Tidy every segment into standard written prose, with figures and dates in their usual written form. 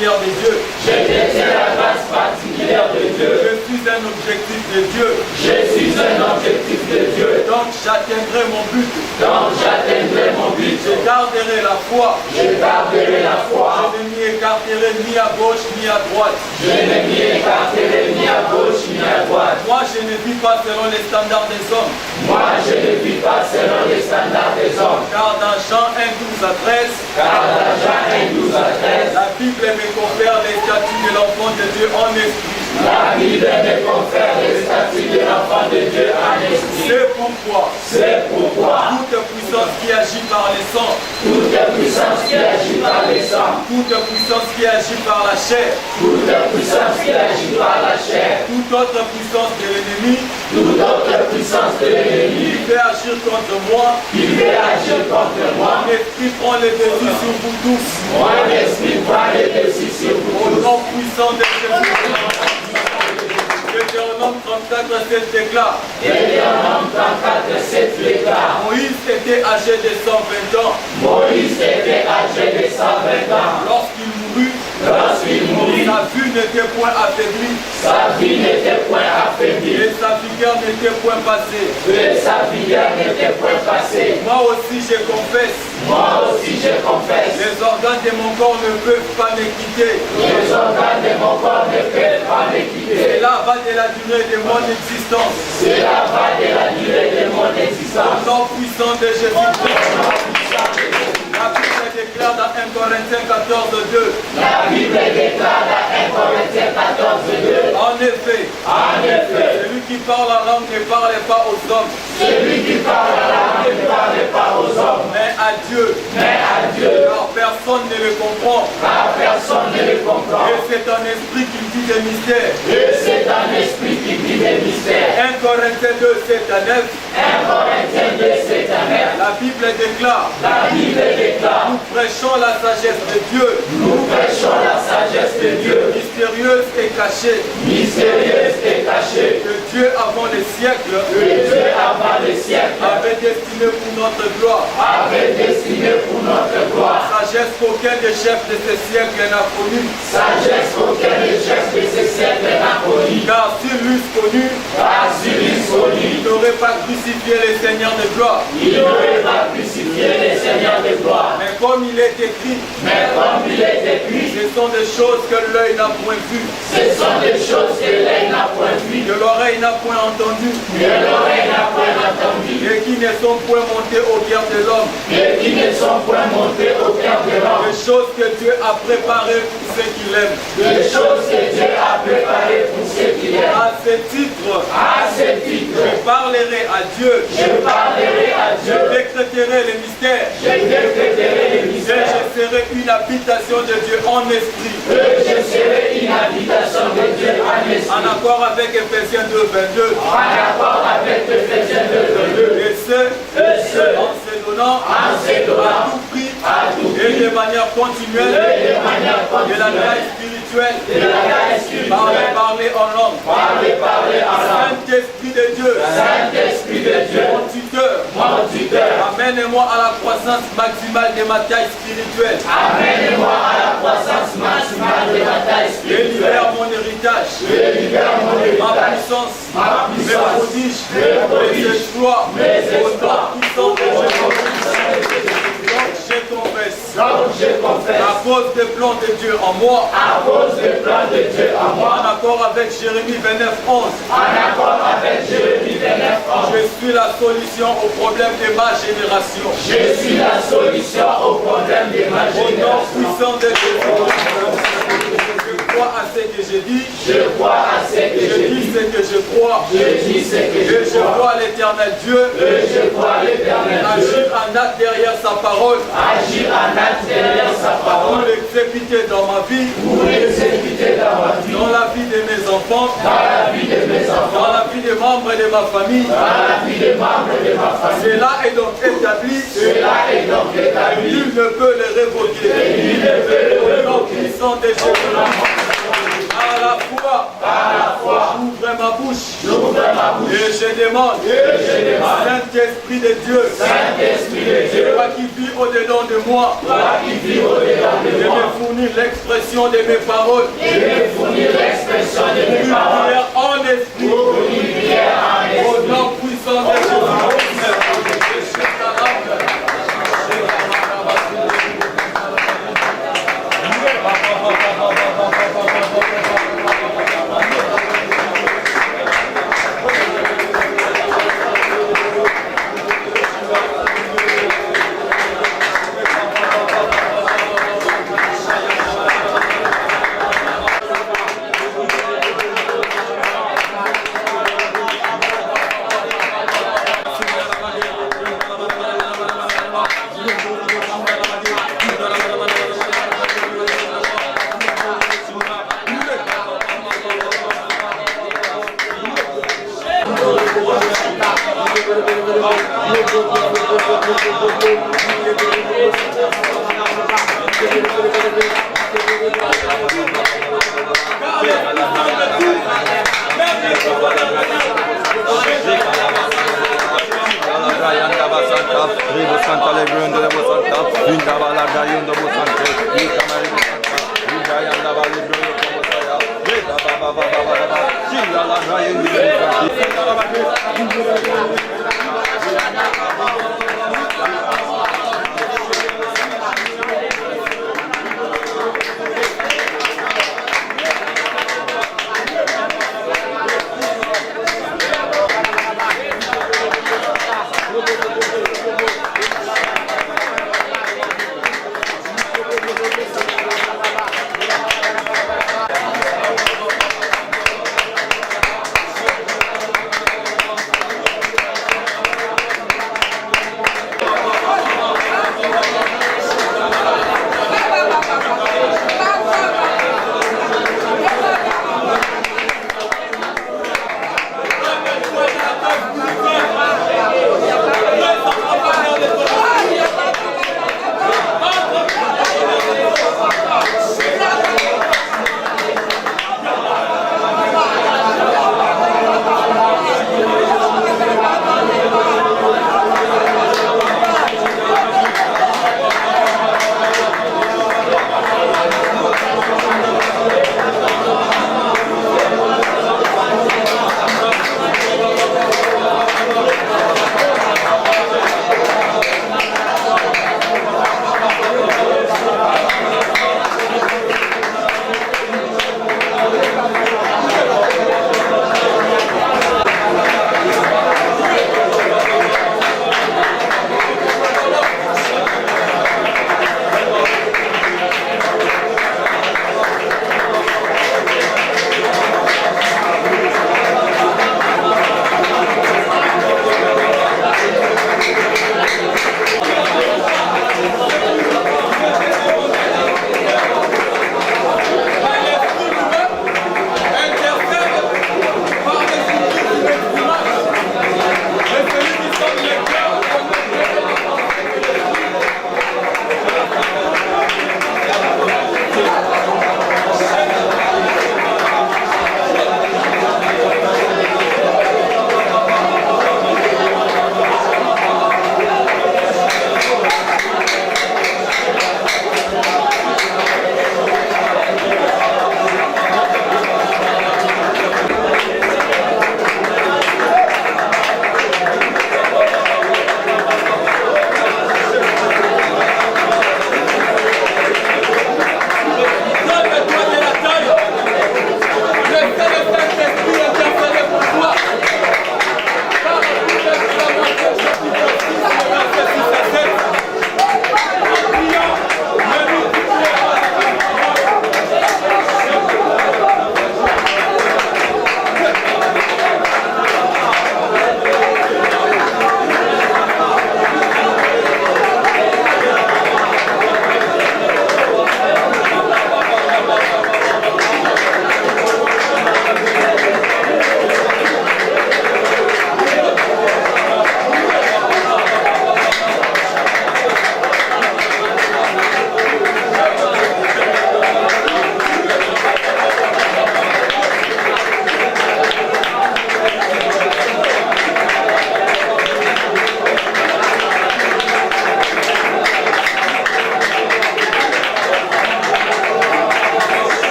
particulière de Dieu. Je détiens la grâce particulière de Dieu. Je suis un objectif de Dieu. Je suis un objectif de Dieu. Donc j'atteindrai mon but. Donc j'atteindrai mon but. Je garderai la foi. Je garderai la foi. Je ne m'y écarterai ni à gauche ni à droite. Je ne m'y écarterai ni à gauche ni à droite. Moi je ne vis pas selon les standards des hommes. Moi je ne vis pas selon les standards des hommes. Car dans Jean 1, 12 à 13, Car dans Jean 1, 12 à 13, la Bible me confère les statuts de l'enfant de Dieu en esprit. la Bible me confère les statuts de l'enfant de Dieu en esprit. C'est pourquoi toute puissance qui agit par les sangs, toute puissance qui agit par les sangs, toute puissance qui agit par la chair, toute puissance qui agit par la chair, toute autre puissance de l'ennemi toute autre puissance de l'ennemi qui fait agir contre moi, qui veut agir contre moi, mon esprit prend le dessus sur vous tous. mon esprit prend le dessus sur vous Au tous. nom puissant de Jésus. Deutéronome 34, 7 déclare. Deutéronome 34, 7 déclare. Moïse était âgé de 120 ans Moïse était âgé de 120 ans. lorsqu'il mourut. Lorsqu'il mourut, Sa vue n'était point affaiblie sa vie n'était point affaiblie et sa vigueur n'était point passée. et sa vigueur n'était point passée. Moi aussi je confesse, Moi aussi je confesse, les organes de mon corps ne peuvent pas me quitter. les organes de mon corps ne peuvent pas me quitter. Cela va de la durée de mon existence. Cela va de la durée de mon Au existence. nom puissant de Jésus-Christ. La Bible déclare dans 1 Corinthiens 14, 2. La Bible déclare dans 1 Corinthiens 14, 2. En effet, celui qui parle la langue ne parle pas aux hommes, Celui qui parle la langue ne parle pas aux hommes, mais à Dieu, mais à Dieu, car personne ne le comprend. car personne ne le comprend. Et c'est un esprit qui dit des mystères. Et c'est un esprit qui dit des mystères. 1 Corinthiens 2, 7 à 9. 1 Corinthiens 2, 7 à 9. La Bible déclare, La Bible déclare, nous prêchons la sagesse de Dieu, nous prêchons la sagesse de Dieu, mystérieuse et cachée, mystérieuse et cachée, que Dieu avant les siècles que Dieu avant les siècles avait destinée pour notre gloire. avait destiné pour notre gloire. Sagesse qu'aucun des chefs de ce siècle n'a connue. Sagesse qu'aucun des chefs de ce siècle n'a connue. Car s'ils l'eussent connue, Car s'il eût connu, ils n'auraient pas crucifié les seigneurs de gloire. il n'aurait pas crucifié les seigneurs de gloire. Mais comme il est écrit, Mais comme il est écrit, ce sont des choses que l'œil n'a point vues, ce sont des choses que l'œil n'a point vues, que l'oreille n'a point entendues, que l'oreille n'a point entendues, et qui ne sont point montées au cœur de l'homme. et qui ne sont point montées au cœur de l'homme. Des choses que Dieu a préparées pour ceux qui l'aiment. Des choses que Dieu a préparées pour ceux qui l'aiment. À ce titre, À ce titre, je parlerai à Dieu, je parlerai à je Dieu, décréterai les mystères, je décréterai les et mystères, je serai une habitation de Dieu en esprit. et je serai une habitation de Dieu en En esprit. accord avec Ephésiens 2, 22. En accord avec Ephésiens 2, 22. Et ce, en se donnant En se donnant à tout prix à tout et prix, de manière continuelle et de manière de la continuelle, grâce spirituelle, de la grâce spirituelle, parler en langue. parler en langue. Saint-Esprit de Dieu, Saint-Esprit de Dieu, mon tuteur, mon tuteur, amène-moi à la croissance maximale de ma taille spirituelle. amène-moi à la croissance maximale de ma taille Et spirituelle. libère mon héritage, Et libère mon ma héritage, puissance, ma mes puissance, prodiges, mes prodiges, mes exploits, mes au exploits, nom puissant de au nom Jésus. puissant de Jésus. Donc je confesse, Donc je confesse, à cause des plans de Dieu en moi, à cause du plan de Dieu en en moi, accord avec Jérémie 29, 11, en accord avec Jérémie 29, 11, je suis la solution au problème de ma génération. je suis la solution au problème de ma Au nom génération. puissant de Jésus, je crois à ce que je dis, Je crois à ce que je je dis dis, ce que je crois, je dis ce que et je je crois, vois l'éternel Dieu et je crois l'Éternel agir Dieu, en acte derrière sa parole agir en acte derrière sa pour parole, l'exécuter dans ma vie, pour l'exécuter dans ma vie, dans la vie de mes enfants, dans la vie de mes dans enfants, la vie des membres de ma famille. dans la vie des membres de ma famille. Cela est donc établi, Cela est donc établi, nul ne peut le révoquer. et nul ne peut le Au nom révoquer. puissant de Jésus, à la fois J'ouvre ma bouche. Et je demande. Saint-Esprit de Dieu. Toi qui vis au-dedans de moi. De me fournir l'expression de mes paroles. Prière en esprit. Au nom puissant de Jésus.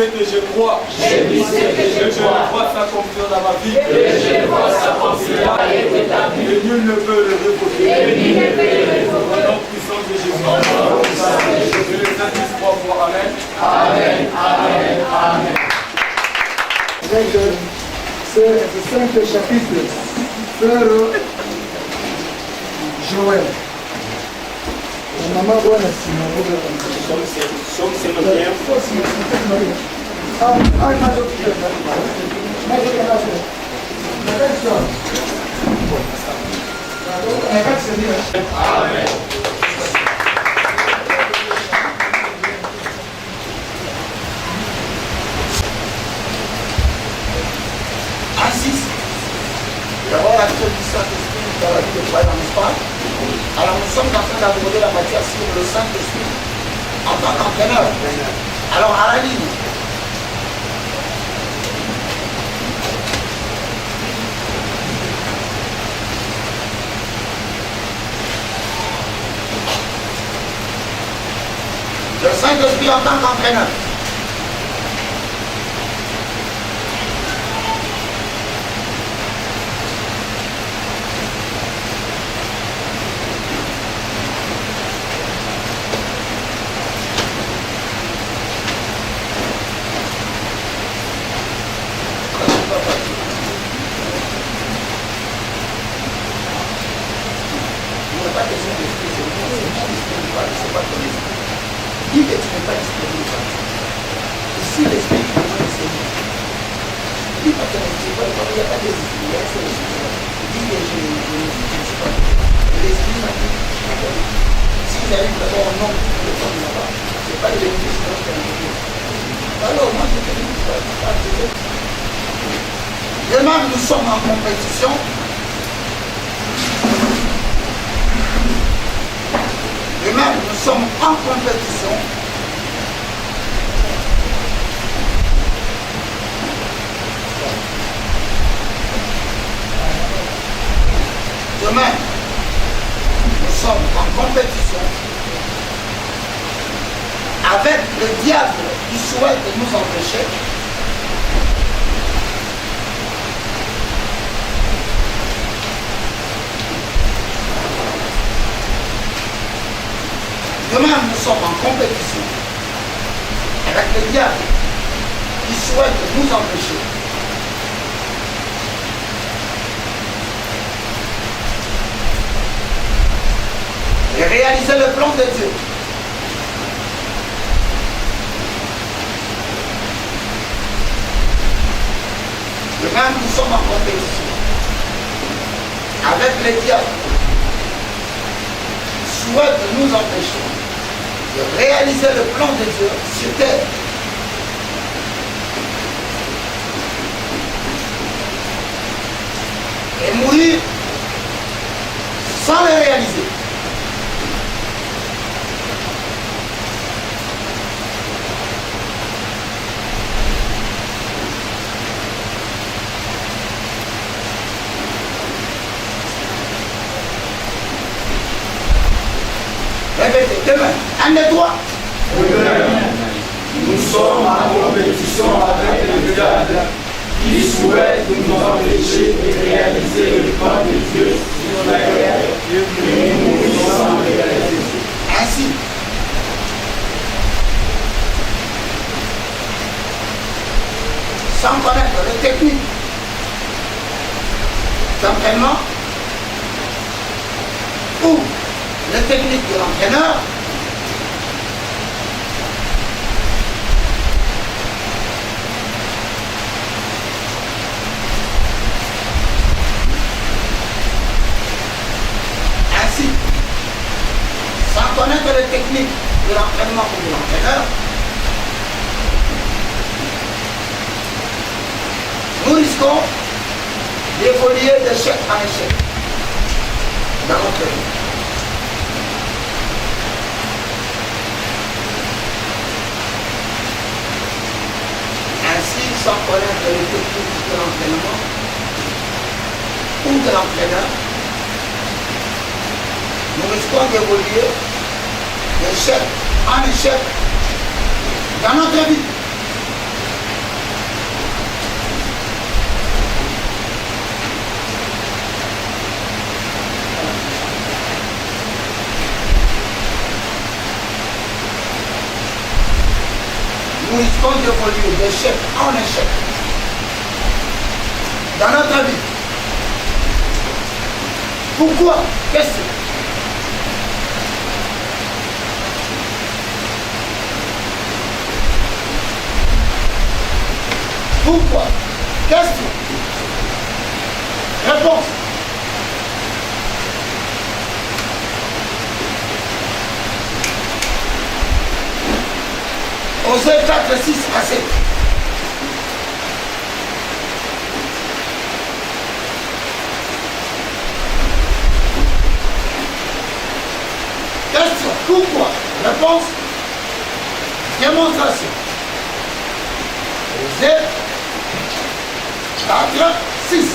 sais que je crois. Et je vois s'accomplir dans ma vie. Et nul ne peut le repousser. Au nom puissant de Jésus. Je les assiste 3 fois. Amen. Amen. Amen. Amen. Avec ce 5 chapitre, Frère Joël. Maman Bwana Sinagoga. Amen. Insiste. D'abord la chose du Saint-Esprit dans la vie de Joël, n'est-ce pas? Alors nous sommes en train d'aborder la matière sur le Saint-Esprit en tant qu'entraîneur. Alors à la ligne. Le Saint-Esprit en tant qu'entraîneur. Dis que tu n'es pas disponible. Ici, l'esprit qui est disponible. Dis pas que tu n'es pas disponible. Il n'y a pas d'esprit. Il y a un seul esprit. Dis que je ne suis pas. L'esprit m'a dit, si j'arrive d'abord au nom de ton là-bas, ce n'est pas le bénéfice de notre bénéfice. Alors, moi, je te dis, demain, nous sommes en compétition. Demain, nous sommes en compétition. Demain, nous sommes en compétition avec le diable qui souhaite nous empêcher. Demain, nous sommes en compétition avec le diable qui souhaite nous empêcher. Et réaliser le plan de Dieu. Demain, nous sommes en compétition avec le diable qui souhaite nous empêcher de réaliser le plan de Dieu sur terre. Et mourir sans le réaliser. Répétez, demain, un de toi. Nous sommes en compétition avec le diable qui souhaite nous empêcher de réaliser le plan de Dieu sur la terre et nous sommes réalisés. Ainsi, sans connaître les techniques d'entraînement ou les techniques de l'entraîneur, ainsi, sans connaître les techniques de l'entraînement ou de l'entraîneur, nous risquons d'évoluer d'échec en échec dans notre vie. Ainsi, sans connaître les techniques de l'entraînement ou de l'entraîneur, nous risquons d'évoluer d'échec en échec dans notre vie. nous risquons d'évoluer d'échec en échec dans notre vie. Pourquoi? Question. Pourquoi? Question. Réponse. Osée 4, 6 à 7. Question. Pourquoi? Réponse. Démonstration. Osée 4, 6.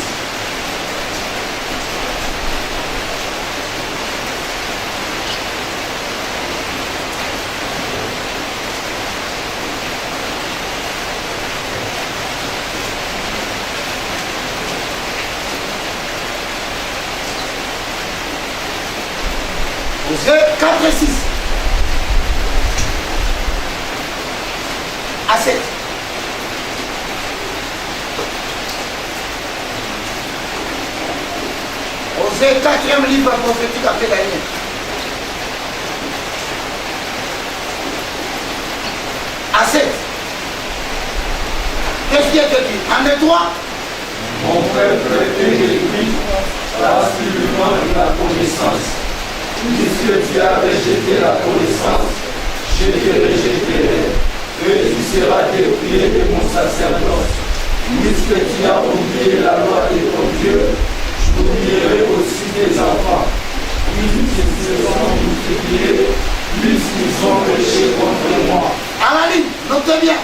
Osée 4 et 6 à 7. Osée 4e livre prophétique après Daniel. À 7. Qu'est-ce qui est écrit? En 2, 3. Mon peuple est réduit à absolument de la connaissance. Puisque tu as rejeté la connaissance, je te rejetterai, et tu seras dépouillé de mon sacerdoce. Puisque tu as oublié la loi de ton Dieu, j'oublierai aussi tes enfants. Plus ils se sont multipliés, plus ils ont péché contre moi. Amalie, notez bien.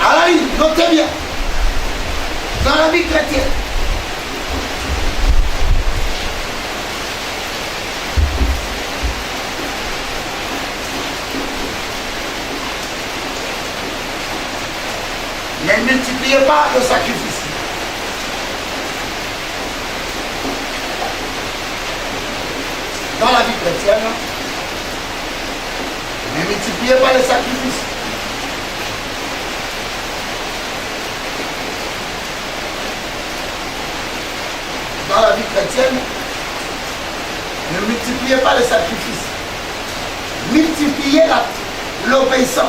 Amalie, notez bien. Dans la vie chrétienne, ne multipliez pas le sacrifice. Dans la vie chrétienne, ne multipliez pas le sacrifice. Dans la vie chrétienne, ne multipliez pas le sacrifice. Multipliez l'obéissance.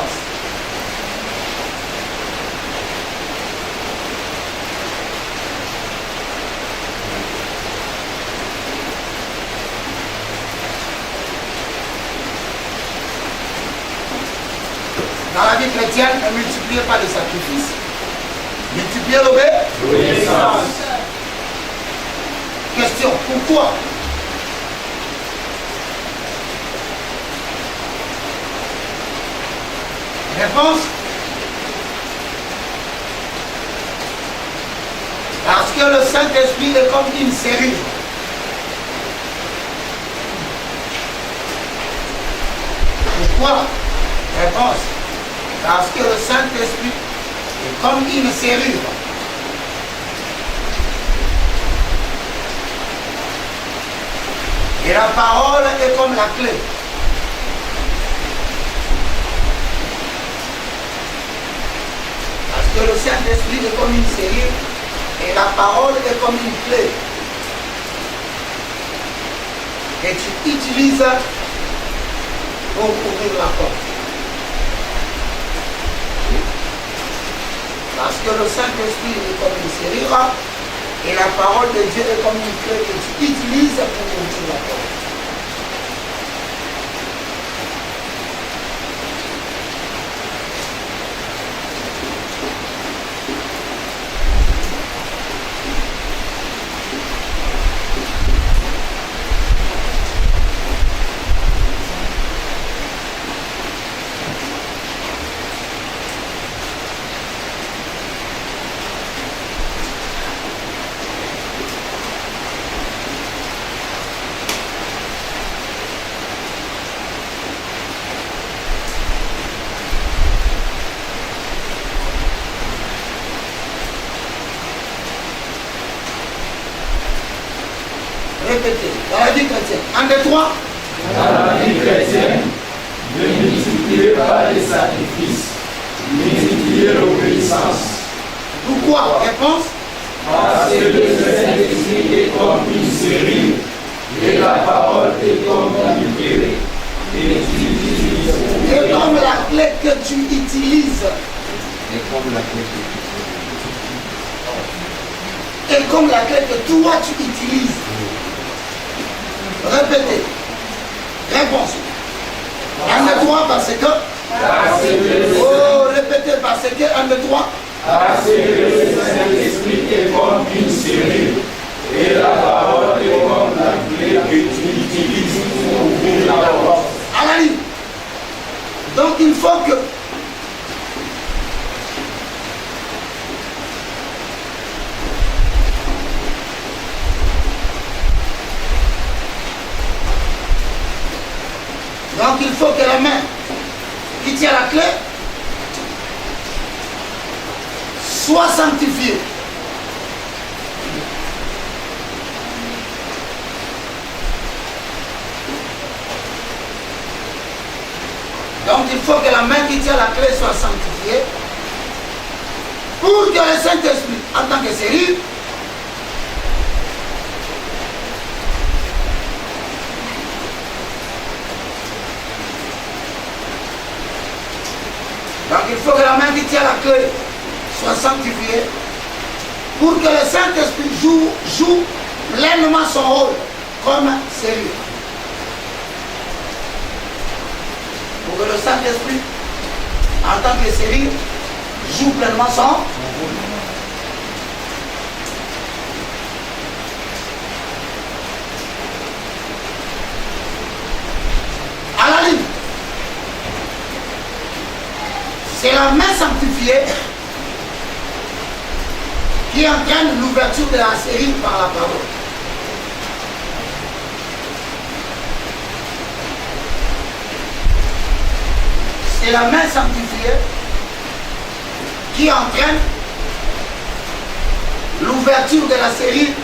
Dans la vie chrétienne, ne multipliez pas le sacrifice. Multipliez l'obéissance. Question, pourquoi? Réponse? Parce que le Saint-Esprit est comme une serrure. Pourquoi? Réponse. Parce que le Saint-Esprit est comme une serrure. Et la parole est comme la clé. Parce que le Saint-Esprit est comme une serrure et la parole est comme une clé. Et tu utilises pour ouvrir la porte. Parce que le Saint-Esprit est comme une serrure et la parole de Dieu est comme une clé que tu utilises pour ouvrir la porte. Dans la vie chrétienne. 1, 2, 3. Dans la vie chrétienne, ne multipliez pas les sacrifices, multipliez l'obéissance. Pourquoi? Réponse? Parce que le Saint-Esprit est comme une série, et la parole est comme une clé. Et comme la clé que tu utilises. Et comme la clé Et comme la clé que toi tu utilises. Répétez. Réponse. 1, 2, 3 parce que. Oh, répétez parce que 1, 2, 3. Parce que le Saint-Esprit est comme une série, et la parole est comme la clé que tu utilises pour ouvrir la porte. À la ligne. Donc il faut que la main qui tient la clé soit sanctifiée. Donc il faut que la main qui tient la clé soit sanctifiée pour que le Saint-Esprit, en tant que série, donc il faut que la main qui tient la clé soit sanctifiée pour que le Saint-Esprit joue pleinement son rôle comme série. Pour que le Saint-Esprit, en tant que série, joue pleinement son rôle. À la ligne, c'est la main sanctifiée qui entraîne l'ouverture de la série par la parole. C'est la main sanctifiée qui entraîne l'ouverture de la série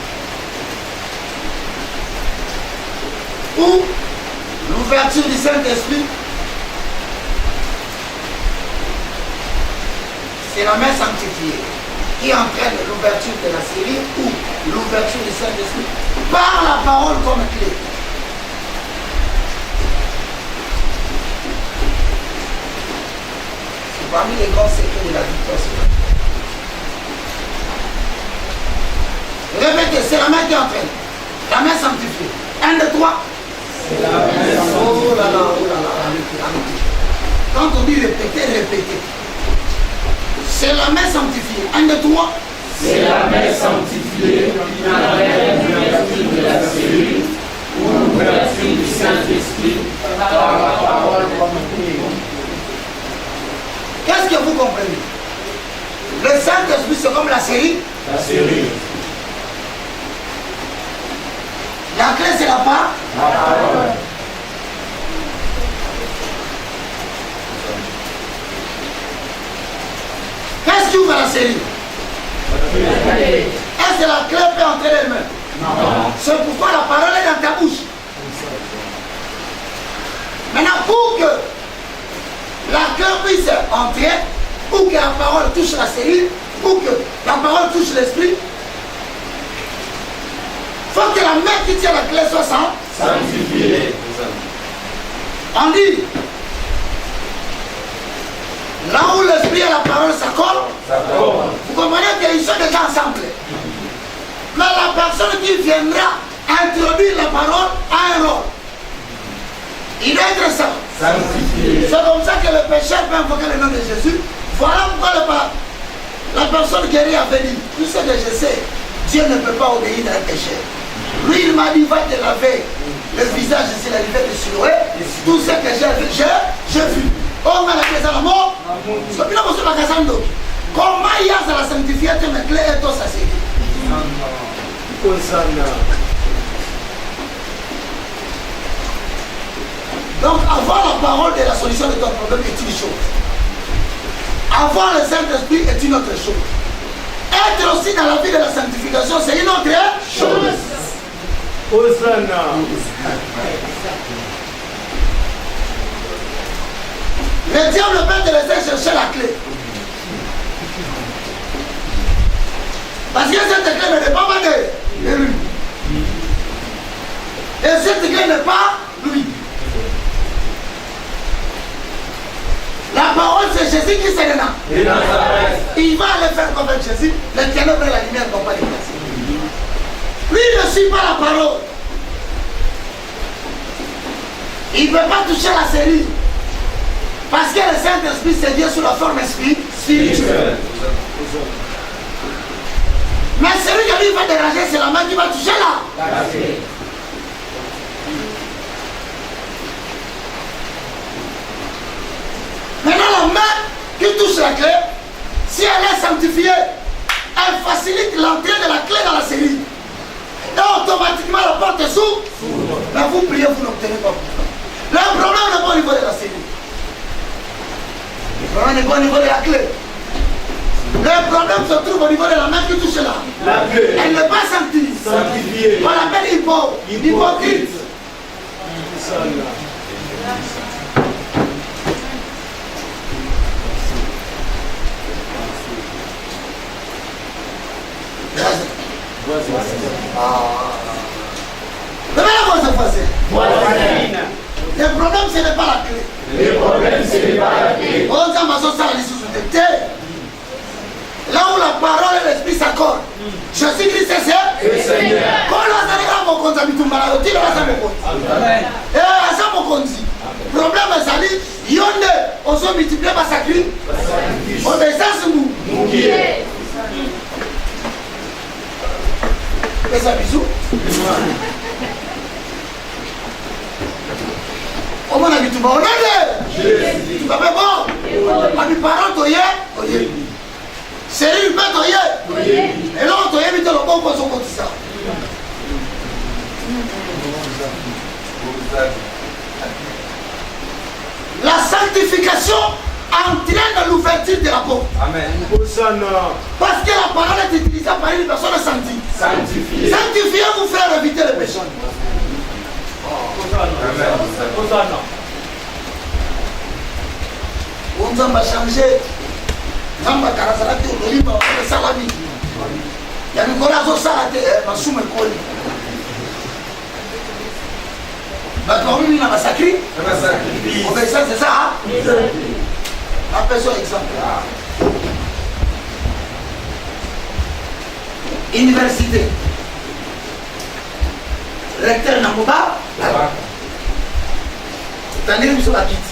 ou l'ouverture du Saint-Esprit. C'est la main sanctifiée qui entraîne l'ouverture de la série ou l'ouverture du Saint-Esprit par la parole comme clé. C'est parmi les grands secrets de la victoire. Répétez, c'est la main qui entraîne. La main sanctifiée. 1, 2, 3. C'est la main sanctifiée. Oh là là, oh là là. Quand on dit répéter, répétez. C'est la main sanctifiée. 1, 2, 3. C'est la main sanctifiée qui entraîne l'ouverture de la série ou l'ouverture du Saint-Esprit par la parole comme clé. Qu'est-ce que vous comprenez? Le Saint-Esprit, c'est comme la série. La série. La clé, c'est la part. La parole. Qu'est-ce qui ouvre la série? Est-ce que la clé peut entrer les mains? Non. C'est pourquoi la parole est dans ta bouche. Maintenant, pour que la clé puisse entrer, pour que la parole touche la série, pour que la parole touche l'esprit, il faut que la main qui tient la clé soit Sanctifiée. On dit, là où l'esprit et la parole s'accordent, vous comprenez qu'ils sont déjà ensemble. Mais la personne qui viendra introduire la parole a un rôle. Il doit être ça. Sanctifié. C'est comme ça que le pécheur peut invoquer le nom de Jésus. Voilà pourquoi la personne guérie avait dit, tout ce que je sais, Dieu ne peut pas obéir à un pécheur. Lui, il m'a dit, va te laver le visage sur la rivière de Siloé. Tout ce que j'ai vu. Oh, mais la clé à la mort. Comment il y a la sanctifié, mais clé et tout ça, c'est donc, avoir la parole de la solution de ton problème est une chose. Avoir le Saint-Esprit est une autre chose. Être aussi dans la vie de la sanctification, c'est une autre chose. Hosanna. Le diable peut te laisser chercher la clé. Parce que cette clé ne dépend pas de lui. Et cette clé n'est pas lui. La parole, c'est Jésus qui s'est là. Il va aller faire comme Jésus. Les ténèbres et la lumière ne vont pas les placer. Lui ne suit pas la parole. Il ne veut pas toucher la série. Parce que le Saint-Esprit, c'est Dieu sous la forme spirituelle. Mais celui qui lui va déranger, c'est la main qui va toucher là. Maintenant, la main qui touche la clé, si elle est sanctifiée, elle facilite l'entrée de la clé dans la série. Et automatiquement, la porte s'ouvre. Mais vous priez, vous n'obtenez pas. Le problème n'est pas au niveau de la série. Le problème n'est pas au niveau de la clé. Le problème se trouve au niveau de la main qui touche là. Elle n'est pas sanctifiée. On l'appelle hypocrite. Le problème, ce n'est pas la clé. Le problème, ce n'est pas la clé. Là où la parole et l'esprit s'accordent, Jésus-Christ c'est le Seigneur. Quand on a mon compte, problème est yonde, on se multiplie par sacrifice. Obéissance nous. Fais ça bisous. Comment on a vu tout le monde? Tu vas faire bon? Ma parole, tu es. C'est une bête, tu es. Et là, tu es, tu es le bon pour son côté ça. La sanctification entraîne l'ouverture de la porte. Amen. Parce que la parole est utilisée par une personne sanctifiée. Sanctifier vous faire éviter les péchés. On va changer. On va carasser le livre de Salami. Il y a une corazo salade, ma soume colle. Quand on a massacré, on fait ça, c'est ça. Appelle ça exemple. Université. Recteur Namoba. C'est un élève sur la quitte.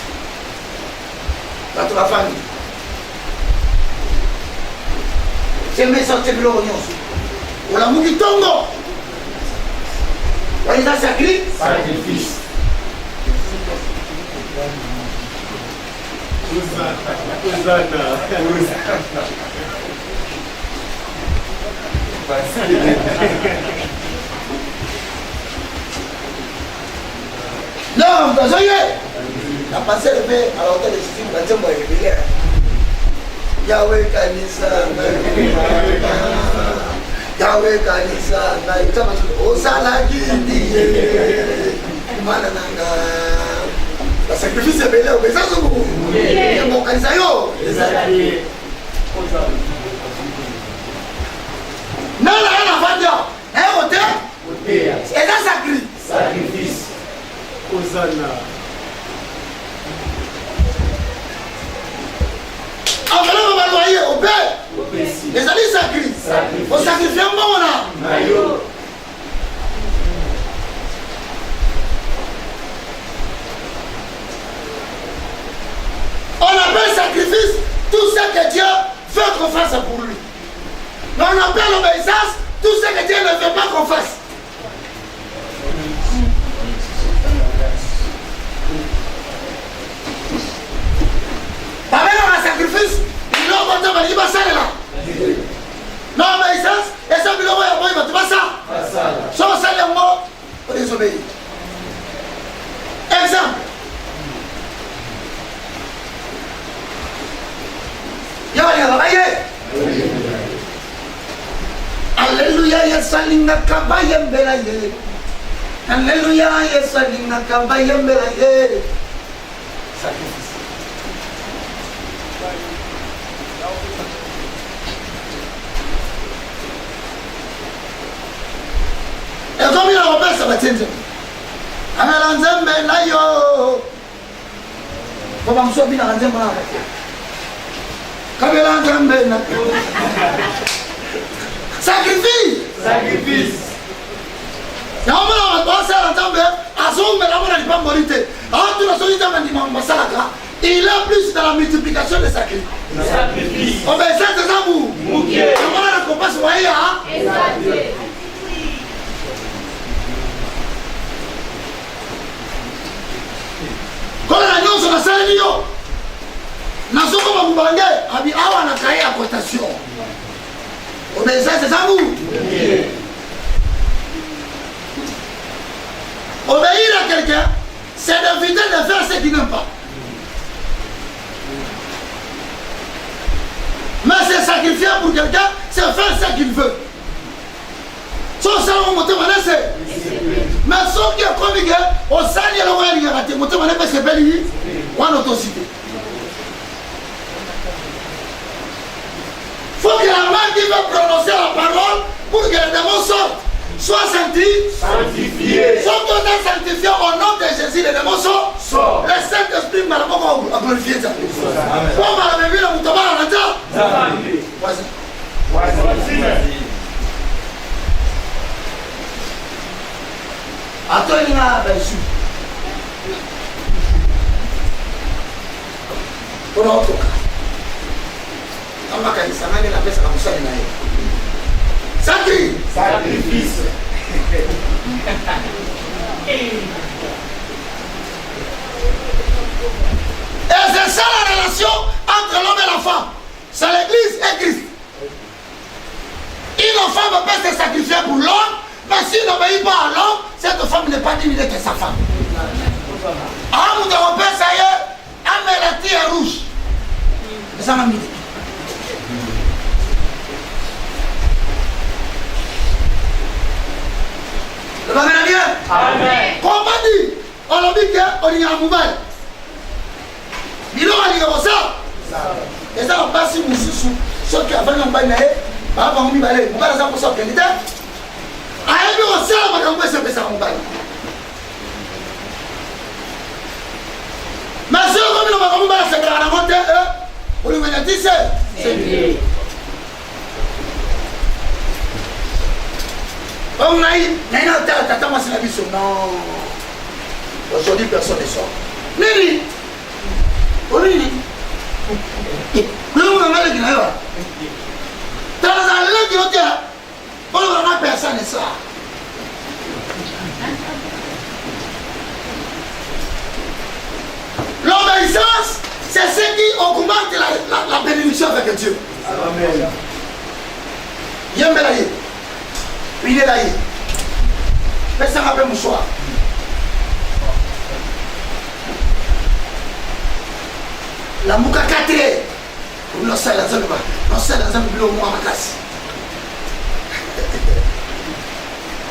Dans toute la famille. C'est mes sorties de l'oignon. On l'a mouillé tongo. On les a sacrés. Sacrifice. Non, vous avez la passé le fait à la hauteur de Jésus, vous avez moi révélé. Yahweh Kanisa, Yahweh Kanisa, Osalagi, Manananga. Le sacrifice est belé, mais ça c'est beaucoup. Il y a mon Kanisa yo. Non, là, la femme, un hôtel, et un sacrifice. Hosanna. En venant on va loyer au père. Les amis sacrifient. On sacrifie un bon là. On appelle sacrifice tout ce que Dieu veut qu'on fasse pour lui. Mais on appelle obéissance tout ce que Dieu ne veut pas qu'on fasse. Par rapport à sacrifice, il va ça là. Non, obéissance, et ça, il va te faire ça. Sauf ça, les mots, pour désobéir. Exemple. Alléluia, Alléluia, Yesalina Kambayembele. Sacrifice. Et comme il a repéré, ça va tenir. Amelanzembe na yo. Baba msobi na nzembe na. Kamelanzembe na yo. Sacrifice. Sacrifice. Il est plus dans la multiplication des sacrifices. Obéissance des amours. Quand la nyonso na sala niyo nasoko bamubange abi awa na kaye ya cotation. Obéissance des amours. Obéir à quelqu'un, c'est d'éviter de faire ce qu'il n'aime pas. Mais c'est sacrifier pour quelqu'un, c'est faire ce qu'il veut. Son salon monte c'est. Mais sauf qu'il y a comme il y a, au salon il y a le roi il y a raté. Monte c'est belle, ou en autocité. Faut que la main qui veut prononcer la parole pour que les démons sortent. Soit sanctifié. Soit totalement sanctifié au nom de Jésus, les démons sortent. Le Saint-Esprit m'a glorifié. Comment m'a vu le mouton à la table? Attends, il y a un sou. Pour l'autre cas. On va caler ça, mais la paix, ça va vous saluer. Sacrifice. Et c'est ça la relation entre l'homme et la femme. C'est l'église et Christ. Une femme peut se sacrifier pour l'homme, mais s'il n'obéit pas à l'homme, cette femme n'est pas digne d'être sa femme. Ah, vous devez faire ça y est, ah, mais la tire est rouge. Ça m'a mis. Amen. Comment dit? On a dit qu'on y a un mobile. Il aura dit comme ça. Et ça va passer mon sous. Ceux qui avaient un mobile, avant de m'y on va les apporter au candidat. Ah, et puis on sait, on va faire ça mobile. Mais si on va mobile, c'est que la montée, on lui met dit c'est bien. On a eu, non. Aujourd'hui, personne ne sort. Nini? Nini? Le monde a dit, dans un lieu qui est là, on n'a personne ne sort. L'obéissance, c'est ce qui augmente la bénédiction avec Dieu. Amen. Yembelaye. Il est là. Mais ça rappelle mon choix. La mouka 4. Nous sommes dans un peu au moins à casse.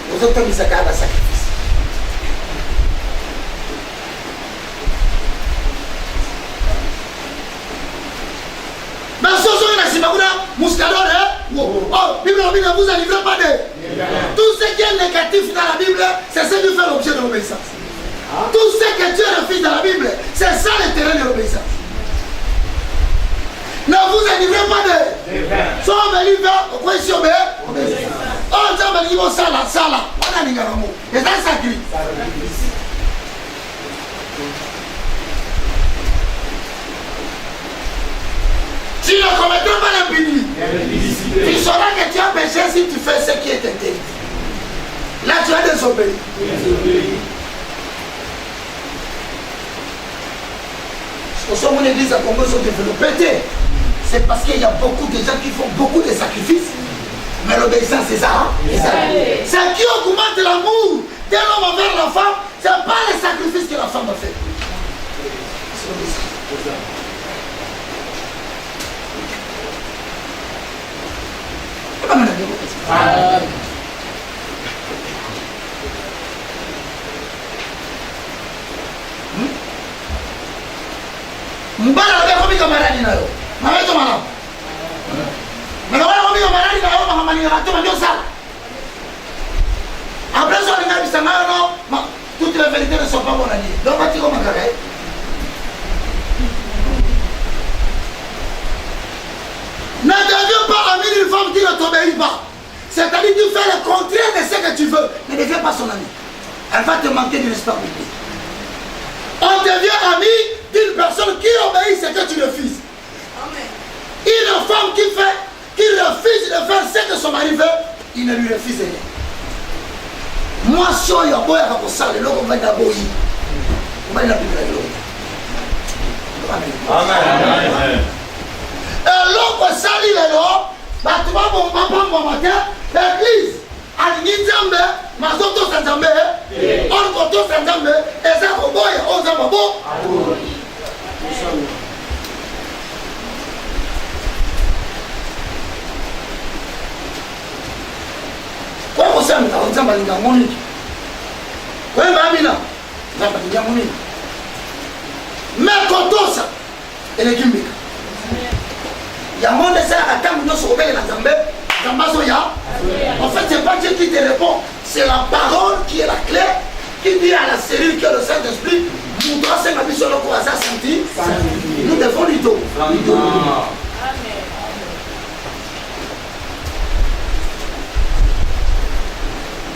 Nous autres, nous avons un sacrifice. Mais ce soir, il y a un mouscador. Oh, Bible ne vous a livré pas de. Tout ce qui est négatif dans la Bible, c'est ce qui fait l'objet de l'obéissance. Tout ce que Dieu refuse dans la Bible, c'est ça le terrain de l'obéissance. Ne vous livrez pas de. Soit on me livre, au point si on me obéissance. Oh, Dieu me livre ça là, on a un garamo. Et ça, ça crie. Tu ne commettras pas l'impudicité. Tu sauras que tu as péché si tu fais ce qui est interdit. Là, tu as désobéi. Parce que mon église à Congo sont développées. C'est parce qu'il y a beaucoup de gens qui font beaucoup de sacrifices. Mais l'obéissance, c'est ça. C'est qui augmente l'amour de l'homme envers la femme. Ce n'est pas les sacrifices que la femme a fait. C'est l'obéissance. Mbala la beko bika marani na yo. Mameto mana. Mais on bika marani na yo mahamani na to ndio sala. Après ça on a vu ça non, toutes les vérités ne sont pas bonnes à dire. Donc tu comment carré. Ne deviens pas ami d'une femme qui ne t'obéit pas. C'est-à-dire que tu fais le contraire de ce que tu veux. Ne deviens pas son ami. Elle va te manquer de l'espoir. On devient ami d'une personne qui obéit ce que tu refuses. Une femme qui refuse de faire ce que son mari veut, il ne lui refuse rien. Moi, si on y a beau à la salle, on va d'abord y. On va y la Amen. Et l'autre salle, il est là. Tu vas bon matin, l'église, à l'Indiambe, ma zoto Sanzambe, on koto Sanzambe, et ça, on boit, on s'en va bon. Quoi vous savez, on s'en va dans mon lit. Quoi, Babina, on s'en va dans mon lit. Mais koto ça, et les Gimbik. Il y a un monde de ça à quand nous sommes la Zambé, Zambazoya. En fait, c'est pas Dieu qui te répond, c'est la parole qui est la clé, qui dit à la cellule que le Saint-Esprit, nous devons se mettre sur le corps à sa santé, nous devons lui donner.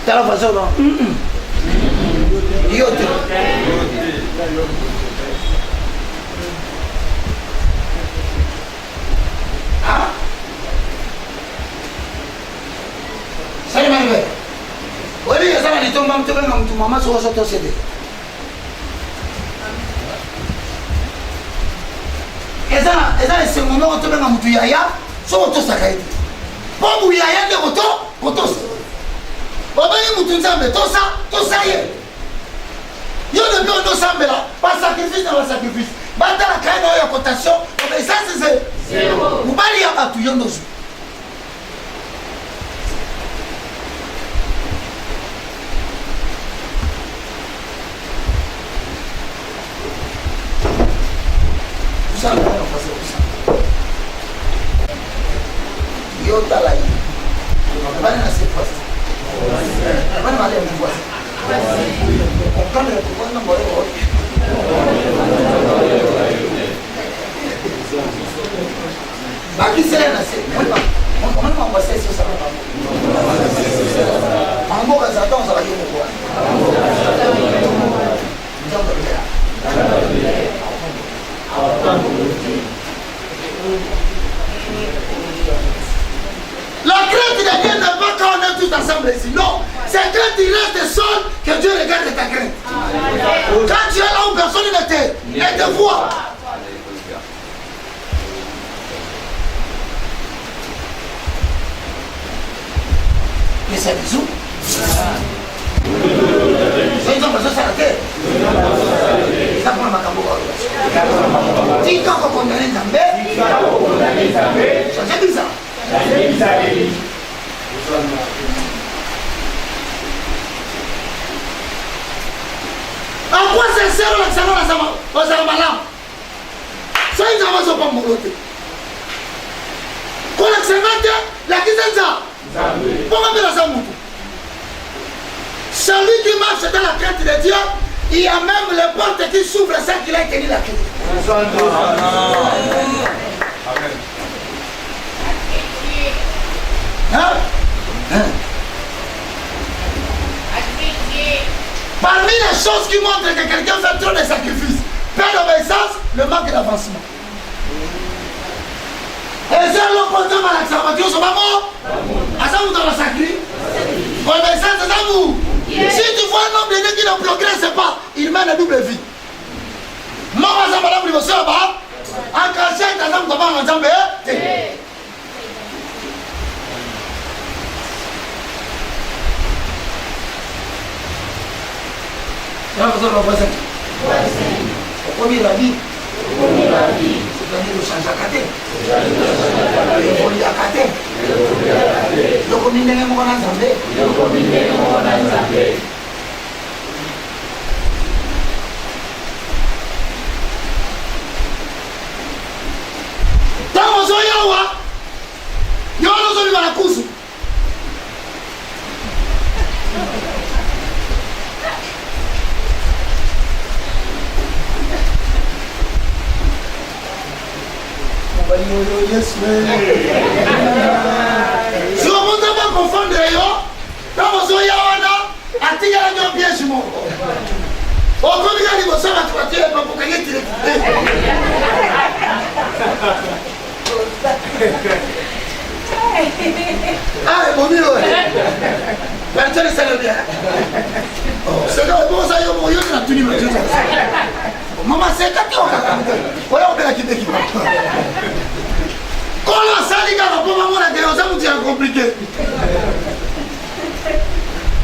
T'as la façon, non? Yote. Ah? Salut Manuel. Oui, il y a ça, il tombe un peu comme tout maman sur votre CD. Et ça, c'est mon nom, on tombe comme tout yaya, sur votre sacaïde. Bon, vous yaya de votre, votre. Bon, ben, il m'a tout ça y est. Il y a le bureau de Sambe là, pas sacrifice dans le sacrifice. Dans la caille de la cotation, mais ça c'est zéro. Vous parlez à tout, il y a un dossier. Vous savez, on va passer au sang. Il y a un talaï. On va aller à cette fois. On va aller à cette fois. On prend le pouvoir dans le monde. Baki sera nasce. Comment on va cesser ça? Mambo kazatons ça va y quoi? La crainte de Dieu n'est pas quand on est tous ensemble ici. Non, c'est quand tu restes seul que Dieu regarde ta crainte. Quand tu es là où personne ne te voit. Et c'est bisous. C'est une personne s'arrêter. Ça prend ma cambo. Si quand on condamne Zambé, c'est bizarre. À quoi ça sert l'examen aux Zambala? Ça, ils n'avancent pas mon côté. Quand l'examen, la question pourquoi faire ça? Celui qui marche dans la crainte de Dieu, il y a même les portes qui s'ouvrent sans qu'il ait tenu la clé. Hein? Parmi les choses qui montrent que quelqu'un fait trop de sacrifices, perd l'obéissance, le manque d'avancement. Et c'est l'opposant à l'examen, c'est pas mort. À ça vous dans le sacrifice. L'obéissance, c'est ça vous. Si tu vois un homme de Dieu qui ne progresse pas, il mène une double vie. Moi, je vais vous dire, en cachant, je vais vous dire, au premier avis, c'est-à-dire le change à côté. Le voler à côté. Le combiné est mon ensemble. Si on ne peut pas confondre, quand vous avez un tigre à un piège, oh, comme il y a des choses à tuer, pas pour gagner, tu ah, bon mieux. Personne ne sait bien. C'est comme ça, il y a un tuni. Maman, c'est quand tu as on peut la quitter qui va. Quand on s'est dit qu'on peut maman la guerre, ça nous tient compliqué.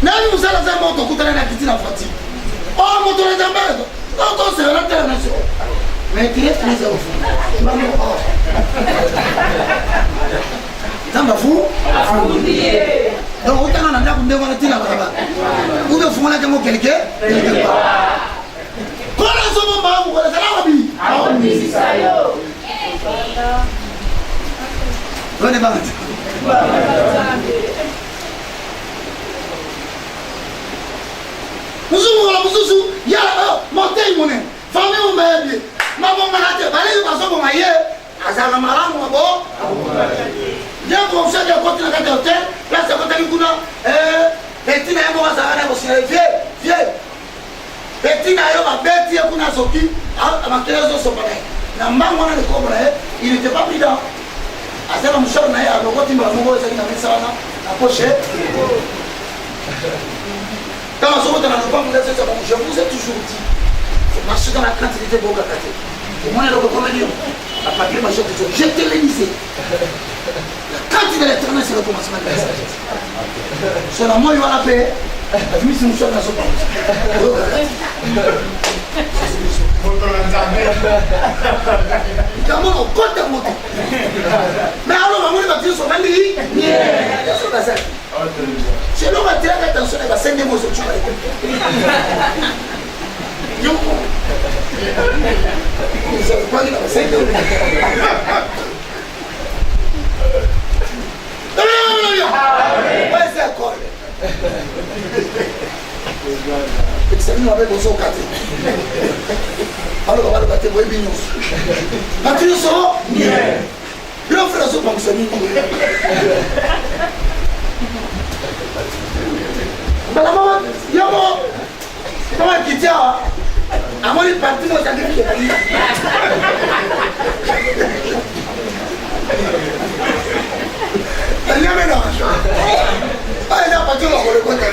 N'a nous allons faire mon tour, la quitter la fatigue. Oh, mon tour est en bas. Non, c'est l'intervention. Mais tu es très au fond. Ça m'a fou. Donc, autant on a déjà pour devoir tirer là-bas. Vous devez faire là quelqu'un. Quand on se met en bas, vous allez venez pas. Mususu, il y a monté mon nez. Famille ou mère, maman m'a dit, allez, vous passez pour mailler. Azara maram ou bon. Bien pour ça, il y a continué à hôtel. Là, c'est quand il y a petit n'a pas à parce qu'il est vieux. Petit n'a pas bête, il y a une sortie. À ma classe de son palais. La maman a le cobre, il n'était pas pris dans. Azara Mouchard n'a pas le côté de la mouille, il a mis ça dans la pochette. Quand on se retrouve dans le banc, je vous ai toujours dit, il faut marcher dans la quantité de vos gâteaux. Et moi, je recommande, à partir de ma chose, je te l'ai dit. La quantité de l'éternel, c'est le commencement de la sagesse. Selon moi, il va la paix. La vie, c'est une chose dans ce banc. Comment on compte à monter. Mais alors, on va dire sur la vie. C'est l'homme à tirer attention à la scène des mots sur le examine avec vos occasions. Alors, on va le battre, vous voyez bien. Quand tu le sors, il va faire ce fonctionnement. La maman, il y a moi. Comment il tient à moi, il est parti, moi, j'ai dit. Elle n'y a pas d'argent. Ah, elle n'a pas de l'argent, le côté.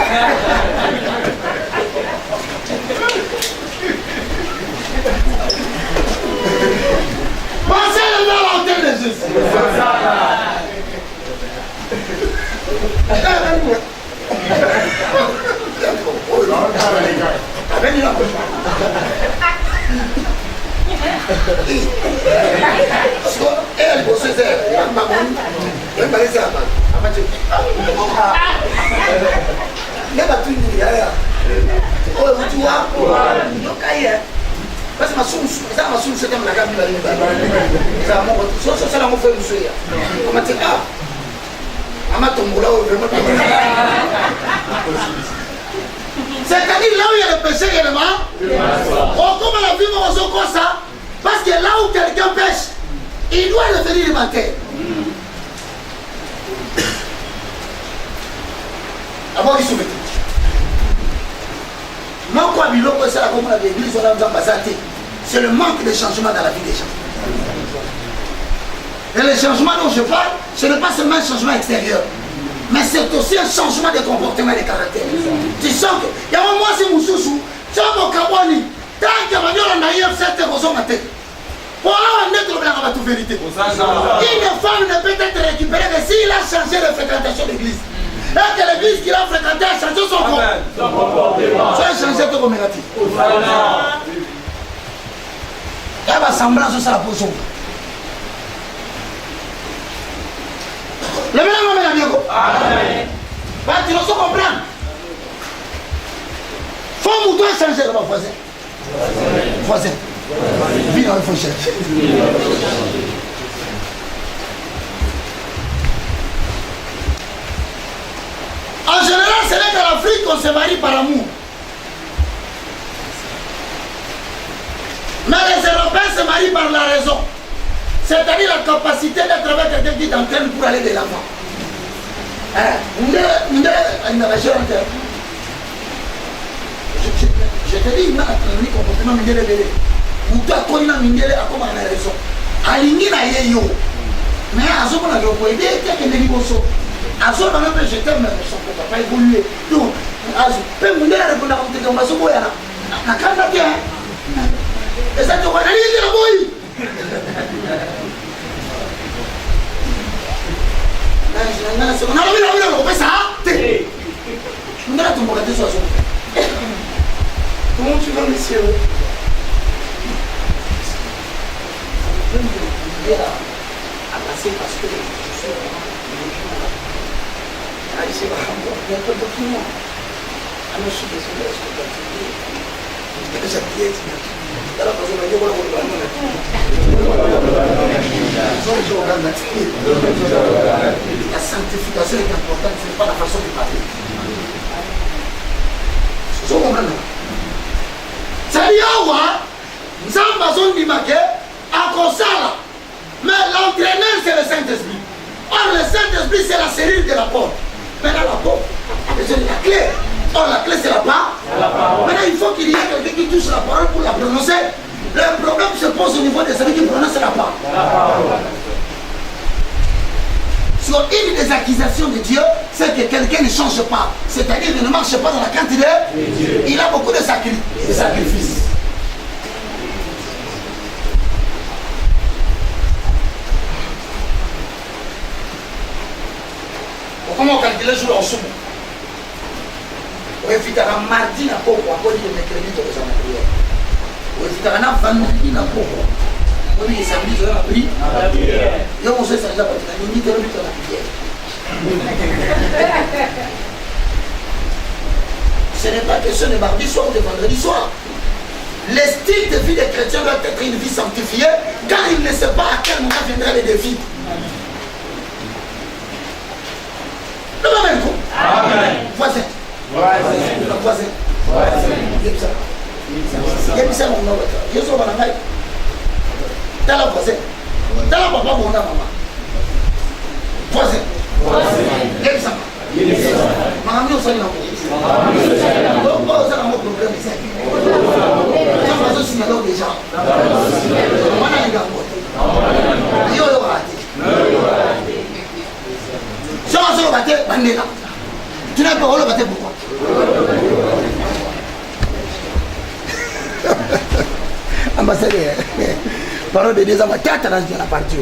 Pensez le dans l'antenne de Jésus. Elle bosse elle m'a elle m'a laissé il y a pas tout il y a oh tu vois parce que ma source ça ma source c'est comme la gamme ça mon ça la mon frère monsieur on m'a dit ah ama tombola vraiment c'est-à-dire là où il y a le péché il y a le mal oh comme la vie va comme ça parce que là où quelqu'un pêche il doit revenir le matin. Avant il soumet. Non quoi biloko c'est la comme l'église on a besoin c'est le manque de changement dans la vie des gens. Et le changement dont je parle, ce n'est pas seulement un changement extérieur, mais c'est aussi un changement de comportement et de caractère. Tu sens que il y a un mois c'est Moussoussou, c'est mon kabouani, tant que on a eu cette raison matin. Pour avoir un être blanc à toute vérité. Une femme ne peut être récupérée que s'il a changé de fréquentation d'église. Et que l'église qu'il a fréquentée a changé son comportement. Ça a changé ton négatif. Il y a une semblance sur la position. Le mélange est bien. Tu ne sais comprendre. Femme ou toi changer le voisin. Voisin. Vie dans le faut chercher. En général, c'est là qu'en Afrique, on se marie par amour. Mais les Européens se marient par la raison. C'est-à-dire la capacité d'être avec quelqu'un qui t'entraîne pour aller de l'avant. Je te dis, il m'a appris comportement mindele belé. Moutou a connu la mindele à comment on a raison. Aligné na yeyo. Mais à ce moment-là, je peux aider, quelqu'un de l'Iboso. À ce moment-là, je t'aime, mais son papa évolué. Donc, à ce moment-là, je répondre à mon téléphone, je vais na kanda bien. Et ça te voit, allez, la boy. On a la on fait ça. On a la tombe, on a ça. Comment tu vas, monsieur? Je vais me dire à passer parce que je suis vraiment ah, ici, il y a pas de document. Ah, non, je suis désolé, je peux pas te dire. La sanctification est importante, ce n'est pas la façon de parler. Vous comprenez? C'est-à-dire, nous avons besoin de marquer à Kosala. Mais l'entraîneur, c'est le Saint-Esprit. Or, le Saint-Esprit, c'est la serrure de la porte. Maintenant, la porte, c'est la clé. Or, la clé, c'est la parole. Maintenant, il faut qu'il y ait quelqu'un qui touche la parole pour la prononcer. Le problème se pose au niveau de celui qui prononce la parole. Sur une des accusations de Dieu, c'est que quelqu'un ne change pas. C'est-à-dire qu'il ne marche pas dans la quantité. Il a beaucoup de sacrifices. Comment calculer le jour en sous? On va faire un mardi à Poko, on va dire mercredi dans les prière. On va faire un vendredi à Poko. On va dire samedi dans la prière. Et on sait ça déjà parce qu'on a mis de la prière. Ce n'est pas question de mardi soir ou de vendredi soir. Le style de vie des chrétiens doit être une vie sanctifiée car il ne sait pas à quel moment viendra le défi. Amen. Voisin. Voisin. Yebisa mon nom. Yeso banangai. Tala voisin. Tala papa mon maman. Voisin. Yebisa. Maman yo sali na ko. Oh, ça na mon problème ici. Ça va se signaler déjà. Wana nga ko. Yo rati. Si on se battait, tu n'as pas le battre pourquoi? Ambassadeur, parole de deux ans, tu as la partie.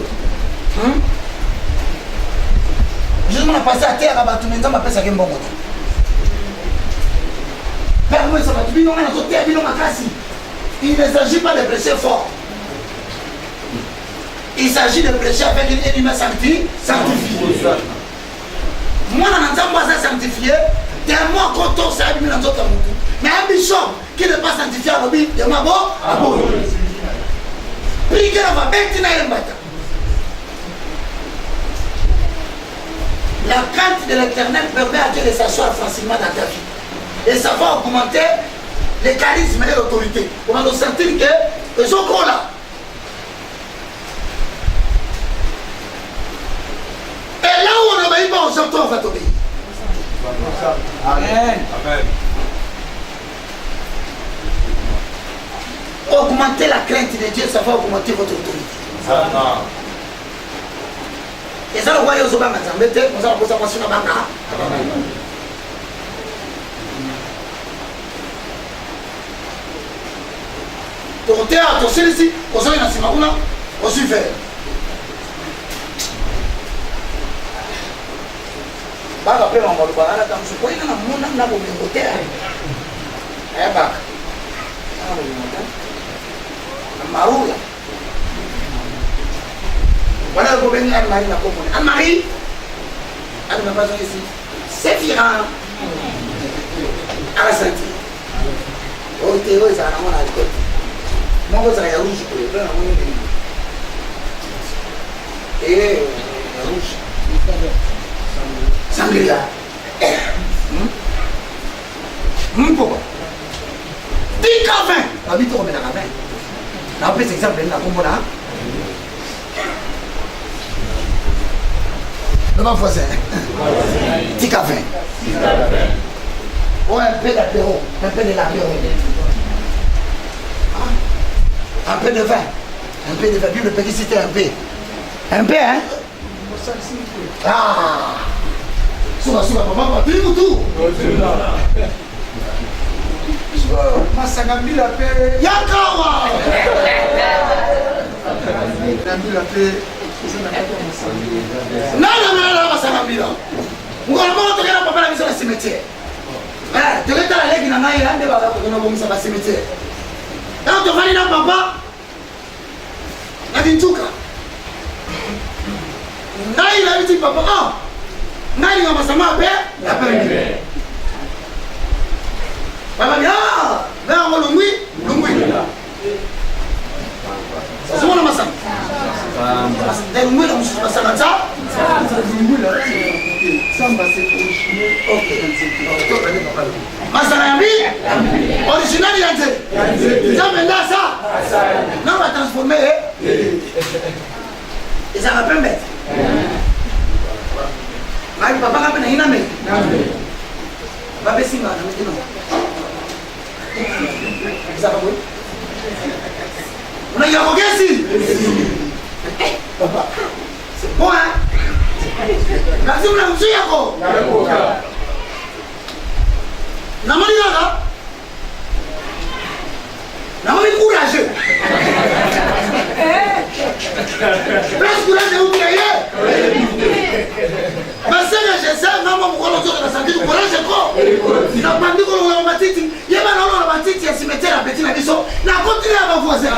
Justement, on a passé à terre, tout le monde a passé à un bon moment. Père, moi, ça va, tu as sauté à Bilon à Kassi. Il ne s'agit pas de prêcher fort. Il s'agit de prêcher avec une énigme sanctifiée. Moi, je ne suis pas sanctifié. Moi, quand on s'est abîmé dans notre monde. Mais un bishop qui n'est pas sanctifié à l'objet, il y a un bon. Priez la bête, la crainte de l'Éternel permet à Dieu de s'asseoir facilement dans ta vie. Et ça va augmenter le charisme et l'autorité. On va nous sentir que les gens sont là. Et là où on n'obéit pas aux gens, toi on va t'obéir. Amen. Amen. Augmenter la crainte de Dieu, ça va augmenter votre autorité. Amen. Et ça, le roi Yozoba m'a dit, on va poser la banque. Ton théâtre, ton celle-ci, on s'en est dans Simaouna, on s'y fait. Baga après on va le voir là dans ce coin là mon âme là au même côté eh baga ah le montant maroula voilà le ben Anne-Marie la commune Anne-Marie elle m'a pas ici c'est Fira à la santé oh Théo ça na mon alcool moi ça ya rouge pour le blanc na mon et rouge Sangria. Pourquoi? 10 à 20. La vie tourne à 20. On a pris cet exemple, on a compris. Le bon voisin. Tika 20. Oh, un peu d'apéro. Un peu de l'apéro. Un peu de vin. Un peu de vin. Puis le petit c'était un peu. Un peu, hein? Ah! Suba, papa, dis nous tout! Masangambila pe. Yakawa! Masangambila pe. Non, Masangambila. Nous allons pas papa la mission de cimetière. Tu es la lègue, il y a un débat pour nous mission de cimetière. Quand tu vas aller dans papa, la vintuka. Ngai la dit papa, ah, ngai nga masama pe, la pe. Papa bien, mais on l'oublie. Ça se voit dans ma salle. C'est l'oublie dans ma salle. Ça Samba c'est original. ok. Masanambi, original Yanze. Ça maintenant ça. Non, on va transformer. Et ça va permettre. Mais papa a peine à inamé. Papa c'est mal, non. Ça va oui. On a eu un ici. Papa, c'est bon hein. Merci vous l'avez dit encore. Namani là. Namani courageux. Presque courageux vous voyez. Parce que je sais maman pourquoi l'on sort de la santé du courage quoi. Il n'a pas dit qu'on va matiti. Il y a pas non la matiti à cimetière la petite la maison. La continuer à m'envoyer.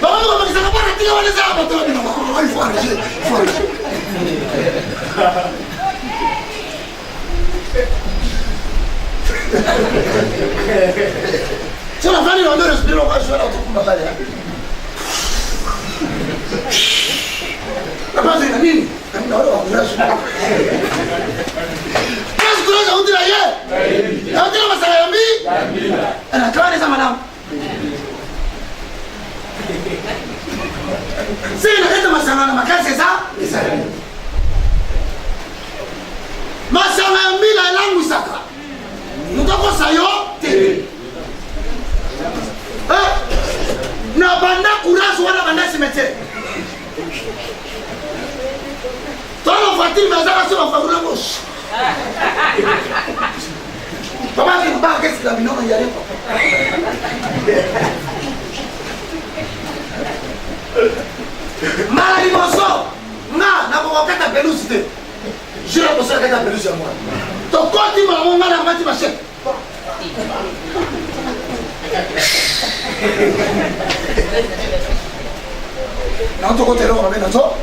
Maman on va dire ça va pas la tirer on les a pas il faut arrêter. Sur la famille, on doit respirer, on va jouer à l'autre pour ma balle. La base est la mine. Non, on va jouer. Qu'est-ce que vous dites là? On dit la Masayambi. Elle a travaillé ça, madame. C'est une raison de Masayambi, c'est ça? Masayambi, la langue Moussaka. Nous avons ça, yo. Na banda courage wala banda cimetière. Toi la voiture mais ça sur la voiture gauche. Papa qui va qu'est-ce que la bino y aller Malali moso. Na ko kata pelouse te. Je la poser kata pelouse à moi. To koti maman na mati ma chef. Notre côté là, on ramène un autre.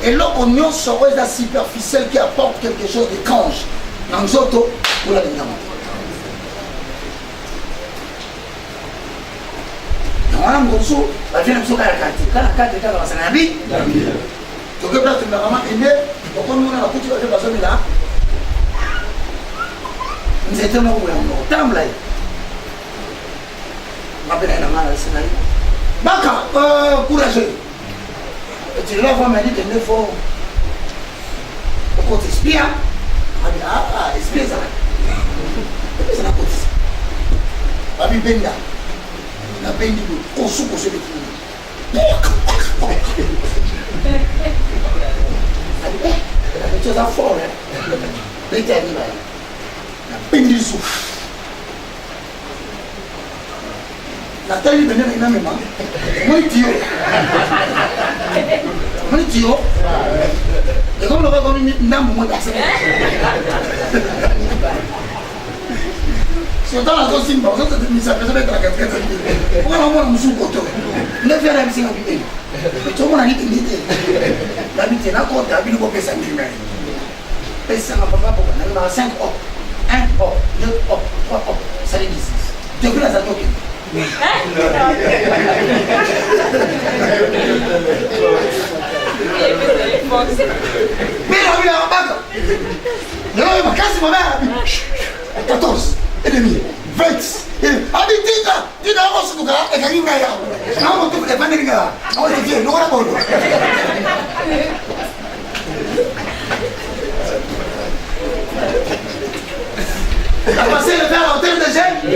Et là, on y a une superficielle qui apporte quelque chose d'étrange. Dans les autres, pour la déménagement. Donc, on a un gros la vie est la carte. Quand la carte est dans la Sanabi, donc, là, tu m'as vraiment aimé. Donc, on a la couture de la zone là. Nous étions là où on est. Là. M'appelle la main à la Sénat. Baka, courageux. Tu l'as vu, m'a dit que ne faut. Pourquoi tu espies? Ah, espie ça. Et puis ça n'a pas dit. Babi Benda. La Bendi, on soupe pour se détruire. Tu es fort, hein? L'éternel. La Bendi souffle. La taille venait énormément. Mon tio. Et comme le va comme une dame, moi d'accès. Si on a la dose simple, on a mis sa personne avec la casquette. Pourquoi on a mis un couteau? Ne fait rien si on a dit. Mais tout le monde a dit que l'idée. L'habitude, la côte, la ville, on peut s'enfumer. Et ça n'a pas beaucoup. On a 5 hop. 1 hop, 2 hop, 3 hop. Ça les 10. Depuis la Zatoki. Mais la vie à la bague. Non, il m'a cassé ma mère. 14 et demi, 20. Habitita, tu n'as pas ce que tu as, et tu as eu un gars. Je n'ai pas de gars. On va te dire, nous on a pas.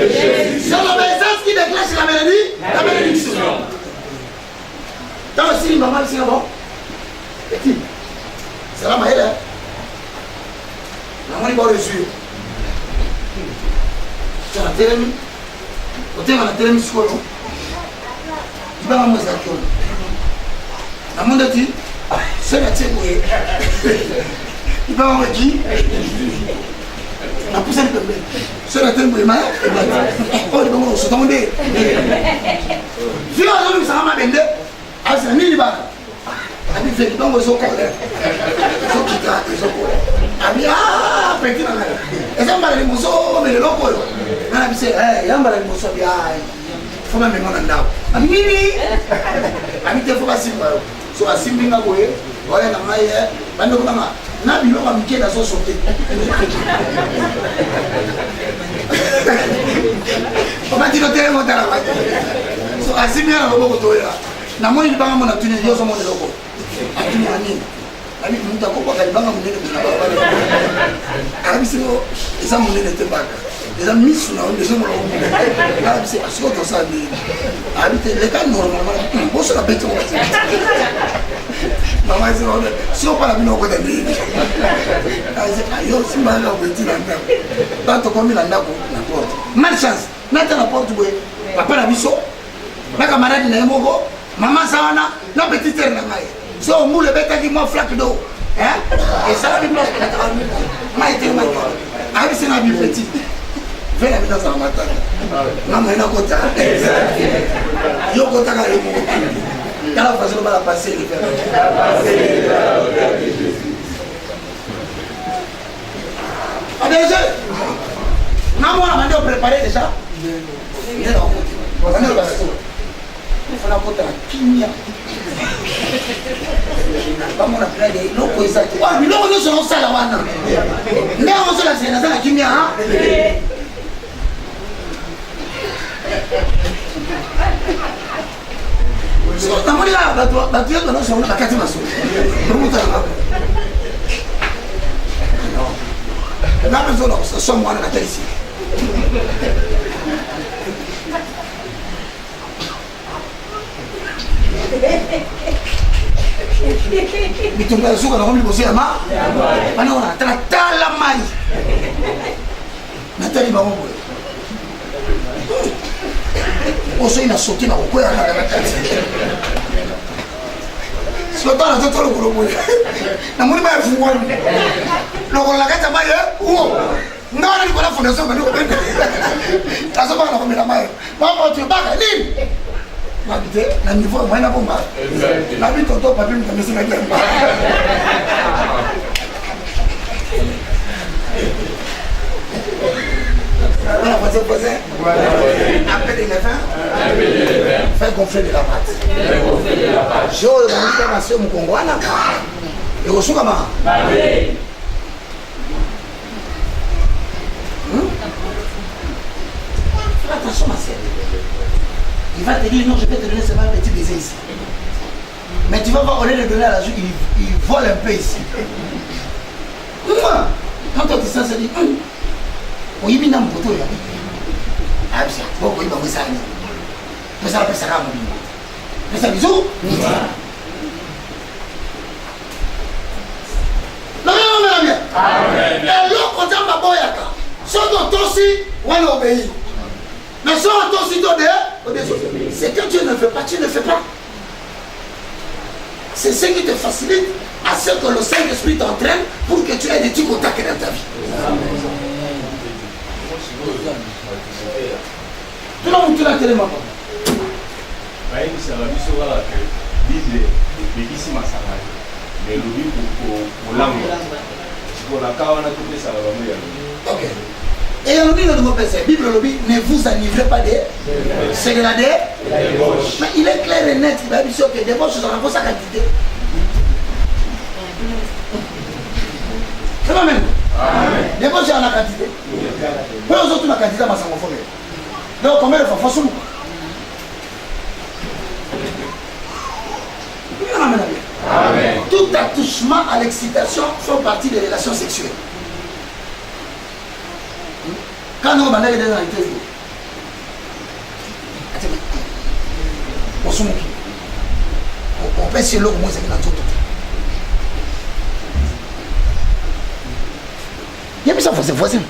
C'est l'obéissance qui déclenche la bénédiction. Dans le signe normal, c'est bon. C'est la maille. La monnaie va le suivre. Tu as la télé. Tu as la télé. Tu vas la manger. La monnaie dit c'est la télé. Il va avoir qui? La pousse le bébé. C'est la télé. Oh, il va se tomber. Si on a vu ça, on va vendre. Ah, c'est un mini-bar. Abi fait du bon aux autres. Ils ont quitté, ils ont collé. Abi, ah, petit dans la. Et ça m'a dit, mon so, mais le loco. Abi, c'est, il y a un balai, mon so, bien. Faut même me demander. Abi, mini. Abi, t'es faut pas si mal. So, à Simbinga, vous voyez, voilà, dans ma hier, bande de maman. Nabi, l'homme a mis la sauce sautée. On m'a dit, le terrain, on t'a la vague. So, à Simbinga, on va beaucoup de là. Na moi il banga mona tuni yo so mona loko atuni ani abi muta ko kwa banga munene kuna baba abi sino esa munene te baka esa misu na onde so mona abi se asko to sa ni abi te le kan normal bo so la bete ko ati mama ese onde so para bino ko de ni ai se ayo simba la ko ti na nda tanto ko mi na nda ko na porte malchance na ta na porte boy papa na biso na camarade na yemo maman Sawana, non petite terre namaye. So on moule bête qui moi flaque d'eau. Hein? Et ça la place la travail. Ma été ma. Avec c'est na bi petit. Fais la dans sa matin. Maman ina kota. Yo kota ka le mo. Kala façon ba la passer le faire. Ah déjà. Maman a mandé préparer déjà. Il est là. On va le passer. Il faut la porter à Kimia. Pas mon appel des locaux exact. Ah, mais là on est sur un salaire. Mais on se la scène à Kimia. T'as mon là, tu es dans le salon, la carte maçon. Là, nous sommes moi dans la télé ici. Bitumba suka na komli bosia ma ana ona tala mai natali ba mo oso ina soki na ko ya na kati sio tala to tolo ko mo na muri ba fu wani loko la kata mai o ngana ni ko la fondation ba ni ko bende taso ba na ko mi na mai ba ko tu ba ka ni m'habiter na niveau moins na bomba la vie tonton papier me commencer à dire voilà posé après les fins faire gonfler de la pâte je vais ma soeur mon congolais et au suka ma fais attention ma soeur. Il va te dire non, je vais te donner seulement un petit baiser ici. Mais tu vas voir, au lieu de donner à la joue, il vole un peu ici. Moi, quand on dit ça, ça dit on y met dans mon poteau. Ah, c'est bon, il va me faire ça. Mais ça va faire ça à mon bimbo. Mais ça, bisous. Non, bien. Et l'autre, on dit à ma boyaka. Si on t'ossi, on obéit. Mais si on t'ossi, c'est que Dieu ne fait pas, tu ne fais pas. C'est ce qui te facilite à ce que le Saint-Esprit t'entraîne pour que tu aies des petits contacts dans ta vie. Tu l'as montré la télé, maman. Ok. Et on dit la Bible ne vous enivrez pas des c'est de la débauche. Mais il est clair et net, il va dire que débauche, ça n'a pas sa quantité. C'est pas même. Débauche, il y a la quantité. Pour les autres, la quantité, ça va s'enfoncer. Donc, combien de fois, faut soulever. Amen. Tout attouchement à l'excitation fait partie des relations sexuelles. Quand on va dans la son qui. On peut essayer l'eau, moi, c'est dans tout. Il y a mis ça, c'est voisin.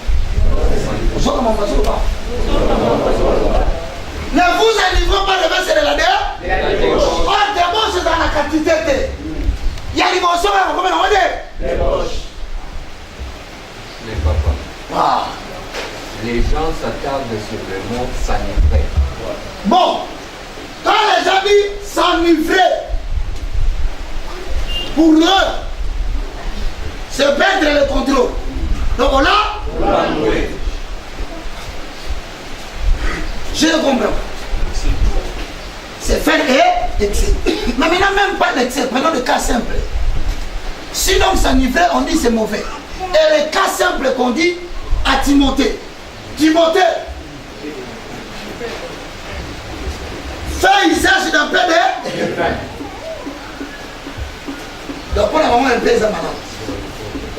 Ne vous enivrez pas de vin, c'est de la dehors. Oh, d'abord, c'est dans la quantité. Il y a l'émotion, comment on dit? Les papas. Ah. Les gens s'attardent sur le mot s'enivrer. Bon, quand les gens disent s'enivrer, pour eux, c'est perdre le contrôle. Donc là, je comprends. C'est faire excès. Mais maintenant, même pas l'excès, prenons le cas simple. Si l'homme s'enivrait, on dit c'est mauvais. Et le cas simple qu'on dit à Timothée. Timothée, fais usage d'un peu de. Donc, pour la maman, un peu de malade.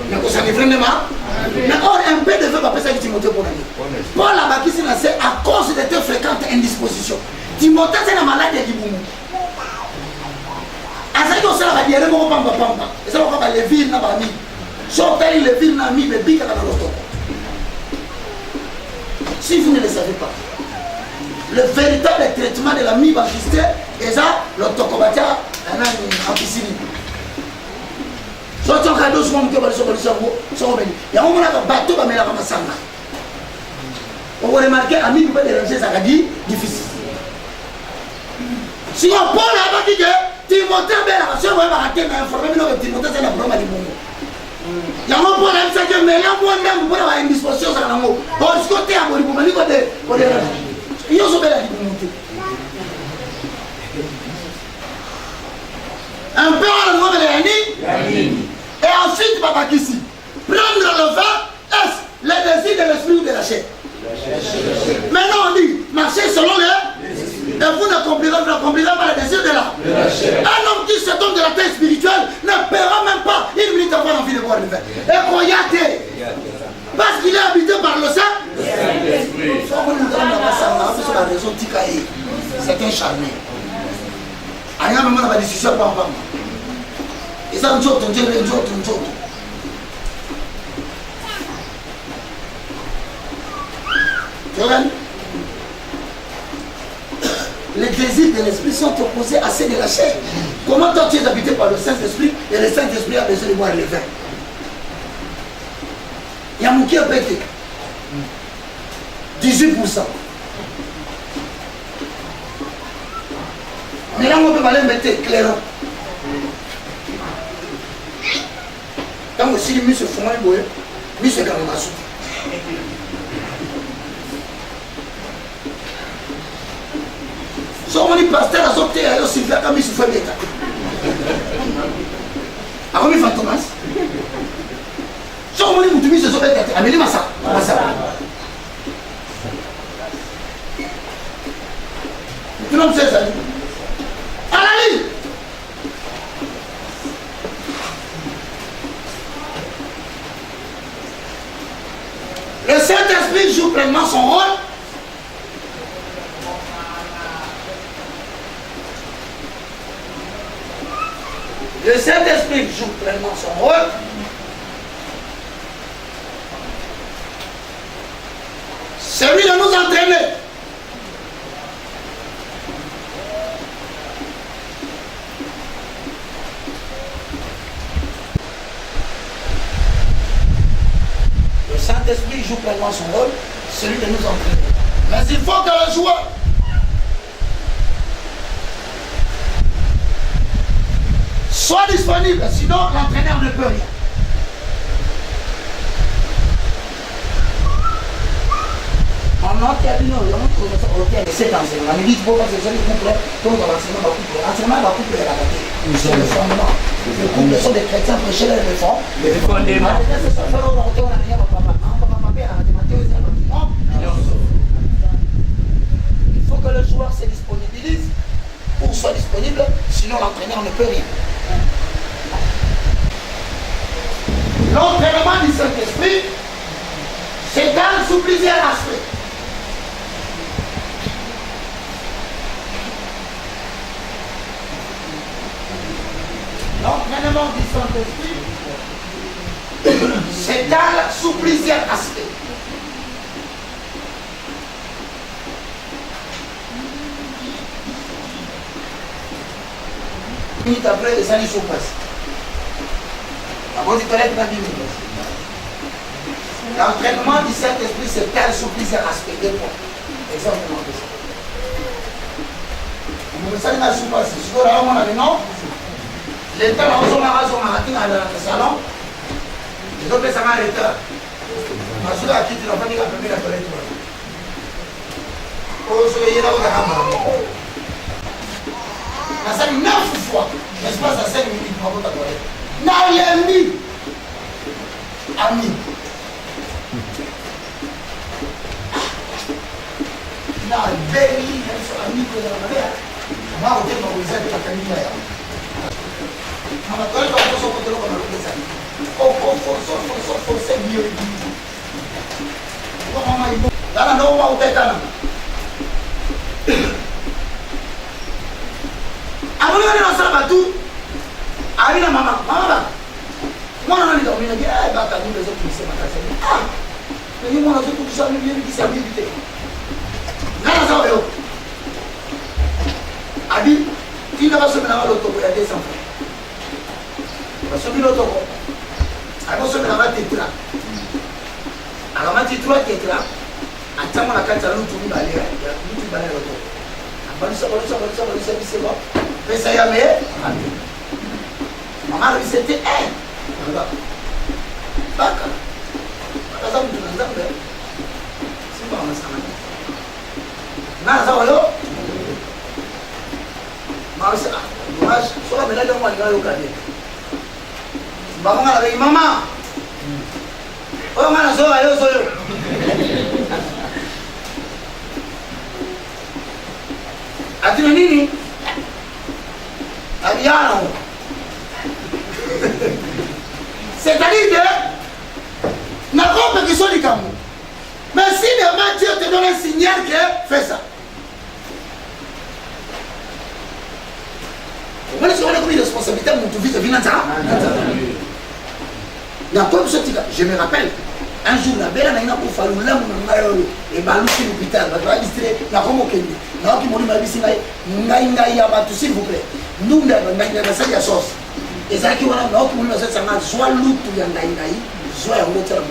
Mais qu'on s'enivre de mal. Mais or, un peu de feu, va passer avec Timothée pour l'année. Paul a bâti c'est à cause de tes fréquentes indispositions. Timothée, c'est la maladie qui boum. À ce que ça va dire, il va pas. Et ça va les villes, n'a pas mis. Sortez les villes, n'a mis, mais pique dans l'auto. Si vous ne le savez pas, le véritable traitement de la mi-baptiste est ça, l'autocobatia en piscine. Si on a un cadeau, si on a un cadeau, il y a un bateau qui est là. On va remarquer, à mi, vous pouvez déranger, ça va dire difficile. Si on parle là-bas, dit que Timothée, si on va arrêter, mais informer que Timothée, c'est la problème du monde. Il y a un problème, c'est que mais là, moi, même, vous pouvez avoir une disposition, ça va être bon, ce côté, vous pouvez dire, il y a un peu la dignité. Un peu, on va le et ensuite, papa, ici, prendre le vin, est-ce le désir de l'esprit ou de la chair? Maintenant, on dit, marchez selon les. Et vous n'accomplirez pas le désir de la chair. Un homme qui se donne de la terre spirituelle ne paiera même pas une minute avant l'envie de boire le vin. Et croyez, parce qu'il est habité par le Saint-Esprit. C'est un charmé. Il y a même une discussion. Et ça, tu regardes? Les désirs de l'esprit sont opposés à ceux de la chair. Comment toi tu es habité par le Saint-Esprit et le Saint-Esprit a besoin de boire le vin? Il y a mon qui a pété 18%. Mais là, on peut parler mettre clairement. Quand aussi, lui se font un boy, lui se gagne ma soupe. So on dit pasteur a sorti à eux s'il fait comme il se fait bien. A combien de Thomas? So on dit que tu se sauver à Amélie Massa. Tu n'as pas ça. À la ligne. Le Saint-Esprit joue pleinement son rôle. Le Saint-Esprit joue pleinement son rôle. Celui de nous entraîner. Le Saint-Esprit joue pleinement son rôle, celui de nous entraîner. Mais il faut que le joueur soit disponible, sinon l'entraîneur ne peut rien. On a dit non, on a cet enseignement. On dit qu'il faut pas que ce soit le couple, donc l'enseignement va couper. L'enseignement va couper la bataille. C'est le fondement. Le couple sont des chrétiens prêchés les réformes. Les fondements. Il faut que le joueur se disponibilise pour soit disponible, sinon l'entraîneur ne peut rien. L'entraînement du Saint-Esprit s'étale sous plusieurs aspects. l'entraînement du Saint-Esprit s'étale sous plusieurs aspects. Minutes après, les années sont passées. L'entraînement du Saint-Esprit s'étale sous plusieurs aspects. Deux points. Exactement de ça. Vous savez, la soupasse, si vous avez un non, l'état dans son marathon dans le salon, les autres ça m'a l'état. Ma soeur a quitté la famille, la première toilette. Oh, ce qu'il y a là, on a 9 fois, l'espace à 5 minutes pour ta toilette. N'a rien mis. Ami. N'a béni, ami que la mère. On va voter pour les aides de la famille. On va toilette, on va se retrouver comme les amis. Oh, c'est mieux. Là, on va voter quand même. Avant de aller dans le bateau, arrive la maman. Maman, moi, on a dormi, on a dit, ah, bah, t'as vu les autres qui se matasent. Ah, mais moi, on a dit, tout ça, qui s'est habité. Là, on a dit, Abi, tu n'as pas se mettre à l'auto, il y a des enfants. Il va se mettre à l'auto. Il va se mettre à l'auto. Alors, ma petite loi qui est là, à temps, on a quand même l'auto, il va aller à l'auto. C'est bon. Mais ça y est, mais maman, c'était un. D'accord. C'est bon, on a ça. Non, ça va, yo. Moi, je suis là, mais là, moi, je vais aller au cadet. Maman, maman. Oh, maman, je vais aller au cadet. Atina nini? Aviano. C'est-à-dire que n'a pas de question du Cameroun. Mais si demain Dieu te donne un signal que fais ça. Vous voyez, on a combien de responsabilités pour tout vite vis-à-vis de ça? Je me rappelle. Un jour, la belle n'a pas fallu et balouchi l'hôpital. Je vais distraire, la Romo Kendi. Je vais dire, s'il vous plaît. Nous, nous avons une sauce. Et ça qui va nous soit l'autre, soit un autre.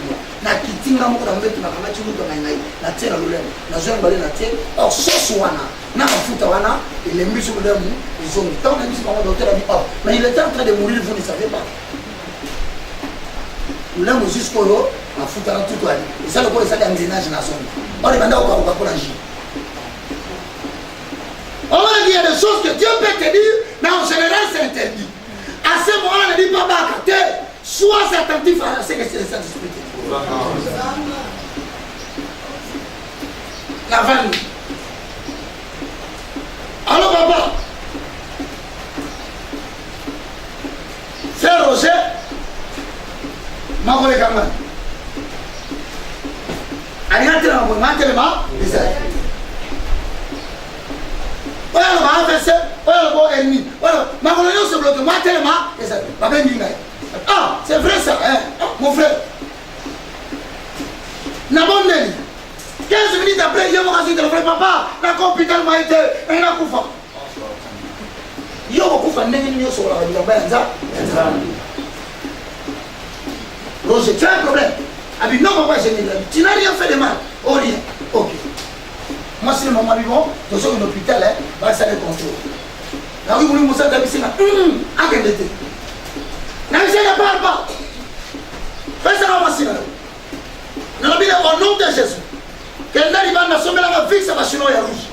Na kitinga moko na mbetu na kamachi luto na ngai na tena lulemo na zoya mbale na tena or sauce wana na mafuta wana il est mis sur le lemu ils ont tant même si maman docteur a dit oh mais il était en train de mourir vous ne savez pas le lemu jusqu'au haut mafuta na tout toi et ça le quoi ça d'enzinage na son on est mandé au pour la J on va dire des choses que Dieu peut te dire mais en général c'est interdit à ce moment on ne dit pas baka sois attentif à ce que c'est le Saint-Esprit. La vanne. Alors papa, frère Roger, ma collègue Kaman. Ariane la bonne, ma tellement, les amis. Voilà le adversaire, voilà le bon ennemi. Voilà, ma collègue se bloque, ma tellement, les amis. Papa Ndinga. Ah, c'est vrai ça, hein? Mon frère. Nabondeli. 15 minutes après, il y a mon racine de le frère papa. La hôpital m'a été. Il y a un coup. Il y a un coup. Il y a un Roger, tu as un problème. Ah, non, papa, tu n'as rien fait de mal. Oh, rien. Ok. Moi, si le maman vivant, je suis un hôpital, hein, ça le contrôle. La rue, vous voulez montrer la piscine. Ah, quel était. Je ne parle pas. Fais ça dans ma cime. Au nom de Jésus. Quelqu'un qui va nous la vie, ça va chez nous et rouge.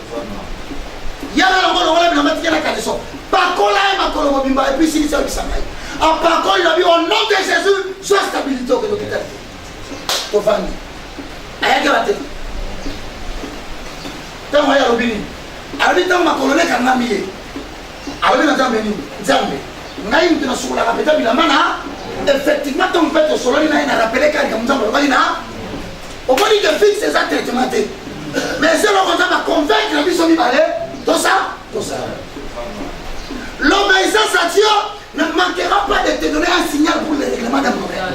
Il y a un moment où on a mis la caleçon. Par contre, là, ma colombe, et puis si c'est un bisamaï. Par contre, il a dit au nom de Jésus, sois stabilité au l'hôpital. Au famille. Aïe, qu'elle va te dire. Tant que je vais l'obéir. Alors, il dit, tant ma colonne, qu'elle m'a mis. Alors, il m'a dit, Zambé. Ngai mtu na sukula kapeta bila mana effectivement ton pète solo ni na rappeler quand comme ça on va dire on va dire que fixe ces traitements mais c'est le contrat va convaincre la mission mi balé tout ça l'obéissance à Dieu ne manquera pas de te donner un signal pour le règlement d'un problème.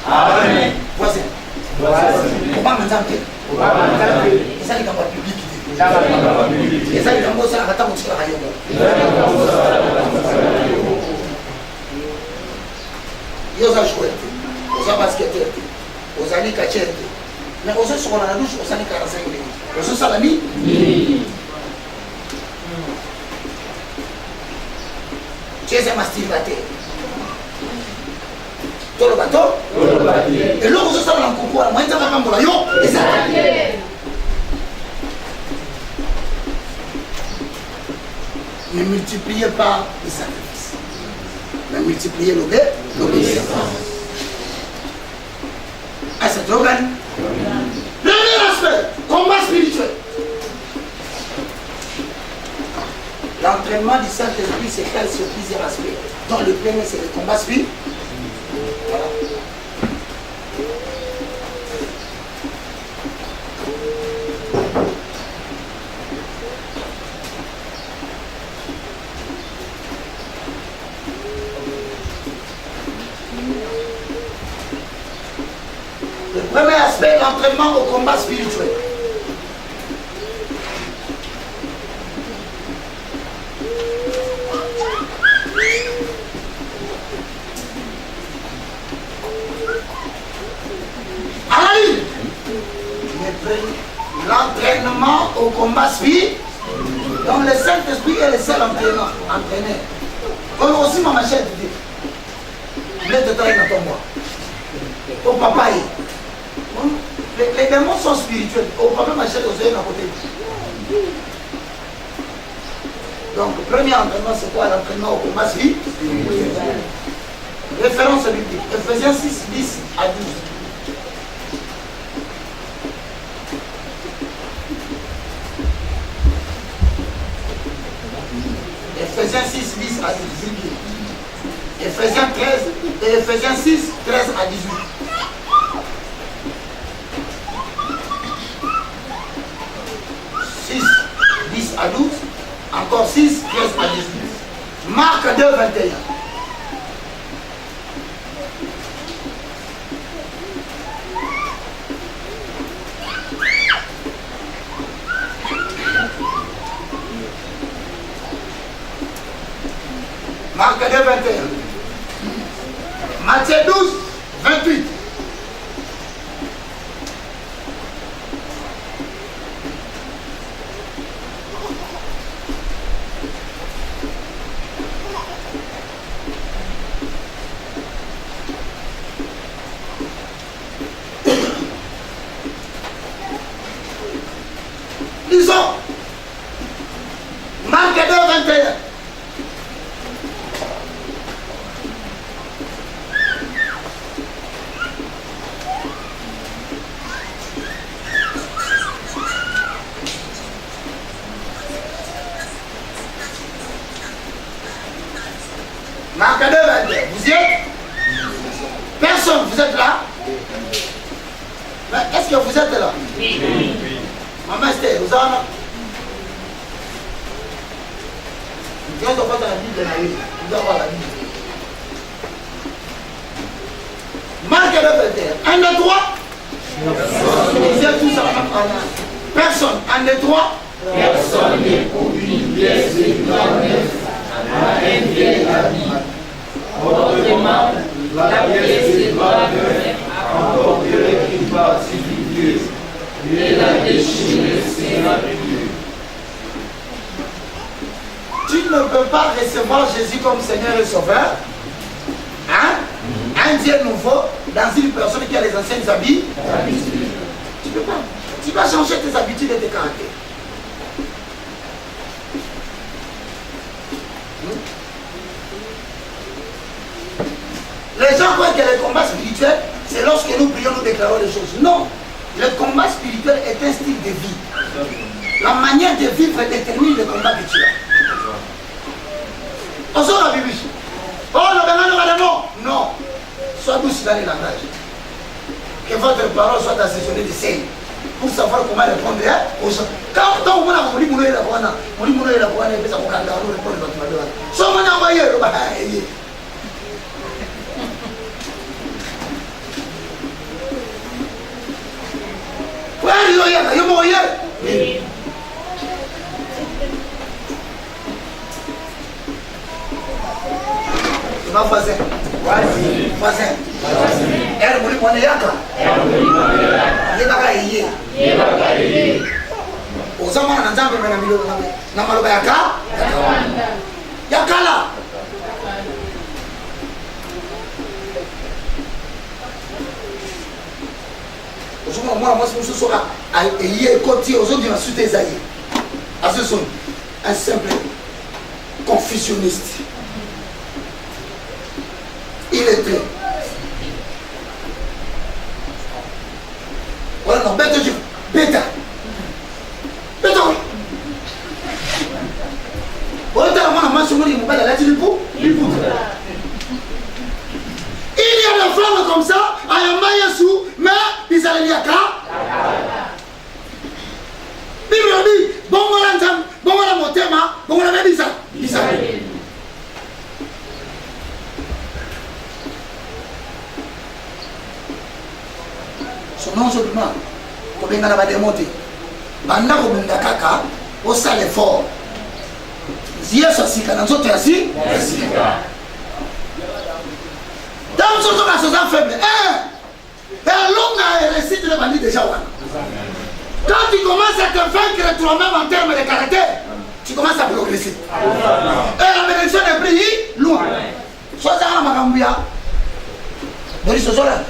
Amen. Voisin. Comment m'entendre? Et ça, il y a un public. Et ça, il y a un mot, ça, il y a un mot, ça, il y a un joueur, il y a un basketteur, il y a un catcheur. Mais on se sur la douche, on s'en est 45 minutes. On se salami. Tu es un masturbateur. Tout le bateau. Et là, on se sent dans le concours. Moi, je vais vous et ça. Ne multipliez pas les sacrifices. Mais multipliez l'obéissance. À cet organe. Premier aspect, combat spirituel. L'entraînement du Saint-Esprit s'étale sur plusieurs aspects. Donc le premier, c'est le combat spirituel. Voilà. Le premier aspect, l'entraînement au combat spirituel. L'entraînement au combat spirituel. Donc le Saint-Esprit est le seul entraîneur. Comme aussi ma machette dit. Mets de taille dans ton bois. Au papa. Les démons sont spirituels. Au papa machette aussi à côté. Donc le premier entraînement c'est quoi? L'entraînement au combat spirituel. Référence biblique. Ephésiens 6, 10 à 12. Ephésiens 6, 10 à 18. Ephésiens 13 et Ephésiens 6, 13 à 18. À 12, encore 6, 13 à 18. Marc 2, 21. Marc 2, 21. Matthieu 12, 28. Marc 2, 21. Marc 2, 22. Vous y êtes? Personne, vous êtes là? Mais est-ce que vous êtes là? Oui. Maman Esther, vous en avez? Dieu doit pas dans la Bible de Naïf. Vous doit avoir la Bible. Marc 2, 21. 1, 2, 3. Vous êtes tous en personne. 1, 2, 3. Personne n'est pour une pièce de grande neuf à un vieil habit. Autrement, la pièce de grande neuf apporterait une partie du Dieu, et la déchirure sera pure. Tu ne peux pas recevoir Jésus comme Seigneur et Sauveur. Hein? Un Dieu nouveau dans une personne qui a les anciennes habits. Tu ne peux pas. Tu vas changer tes habitudes et tes caractères. Les gens croient que le combat spirituel, c'est lorsque nous prions, nous déclarons les choses. Non. Le combat spirituel est un style de vie. La manière de vivre détermine le combat que tu as. On sort la Bible. Oh, le démon. Non. Sois douce dans les langages. Que votre parole soit assaisonnée de sel. pour savoir comment répondre aux gens. Quand on a dit que on a un simple confusionniste. Il était. Voilà, non, bête de Dieu. Bêta. Bêta. Voilà, t'as la main à main sur moi, il m'a dit du coup. Il y a des flammes comme ça, à un maillot sous, mais ils allaient y à Bible dit, bon voilà mon thème, bon voilà même ça. Son nom seulement, comme il a démonté, banda comme il a caca, au sale fort. Zia sosi kana nzoto ya si. Dans ce cas, c'est un faible. L'homme récite le bandit déjà. Quand tu commences à te vaincre toi-même en termes de caractère, tu commences à progresser. Et la bénédiction est prise loin. Soit ça, la Magambia. Boris Sozola.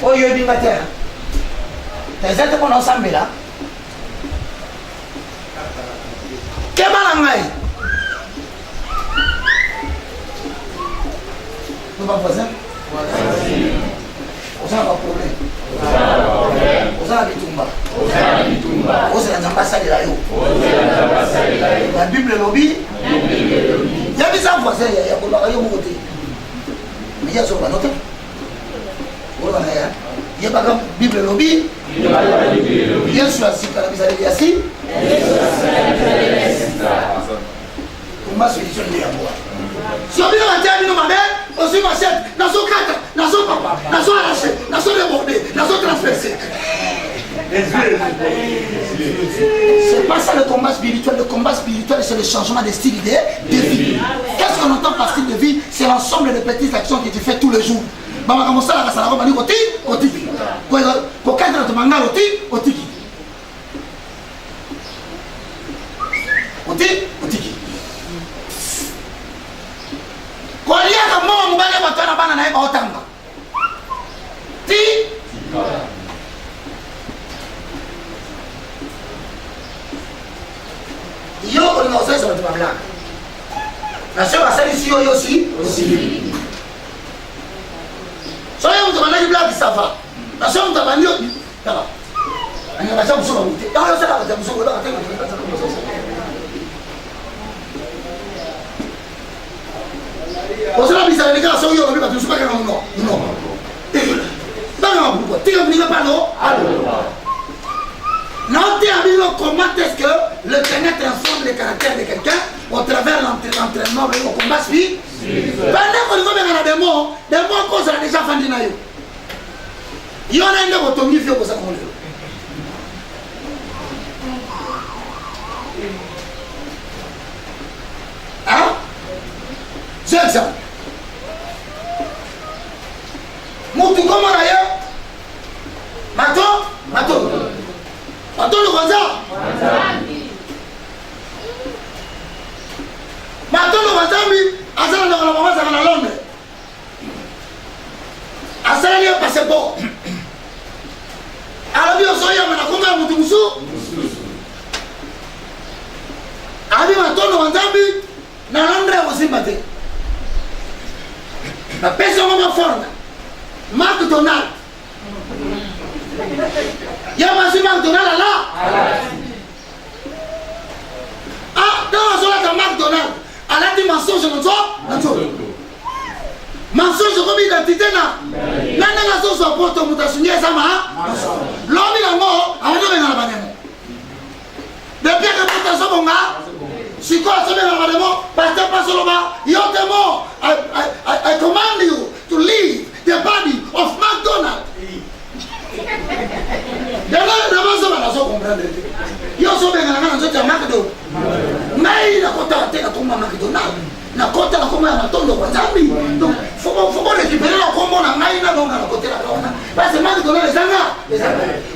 Oh, il y a une matière. Les êtres qu'on ensemble là. Qu'est-ce que nous pas voisin. On a un problème. On a un bitumba. On a l'ambassade de la yo. La Bible lobby. Il y a des voisins, il y a des côté. Mais il y a sur la note. Il y a pas de Bible lobby. Il y a sur la site, la mise à l'éviasi. On m'a solution de la boîte. Si on vient à terminer ma mère, on se machette, dans son cadre, dans son papa, dans son arraché, dans son débordé, dans son transversé. C'est pas ça le combat spirituel. Le combat spirituel, c'est le changement de style de vie. Qu'est-ce qu'on entend par style de vie? C'est l'ensemble des petites actions que tu fais tous les jours. Maman, comme ça, la salade, on va dire otiki. Quand cadre de manga, otiki. Otiki. Quand il y a un moment où on va faire un peu de temps, yo on a osé sur le tabla. La sœur va salir ici aussi. Soyez vous demandez du blague ça va. La sœur vous demande ça va. On va faire sur la route. Ah là ça va, vous allez là on se l'a mis à l'écart, ça y est, on va pas non. Non, pourquoi? Tu ne pas l'eau? Non, tu as vu comment est-ce que le Seigneur transforme le caractère de quelqu'un au travers l'entraînement au combat spirituel. Pendant qu'on a des mots qu'on a déjà vendu. Il y en a un autre qui fait ça. Hein? C'est exemple. Moutou comment d'ailleurs? Mato le voisin. Mato le voisin, Azala le maman, ça va Londres. Azala le passeport. Arabi Osoya, on a combien de Moutou? Arabi Mato le voisin, na Londres aussi batté. La personne m'a forme. McDonald. Il y a pas si McDonald là. Ah, dans la zone de McDonald, à la dimension de notre mensonge comme identité na. Nana la sauce au porte mutation sama. L'homme il a mort, on va venir la banane. Depuis que mutation bonga, si quoi ça vient la banane, pasteur pas seulement, yotement, I command you to leave the body of McDonald. D'ailleurs, d'abord ça va la comprendre. Yo so benga na nzoto ya McDonald. Mais la kota te na komba McDonald. Na kota la komba na tondo kwa zambi. Donc faut récupérer la komba na ngai na longa na côté la komba. Parce que McDonald les anga.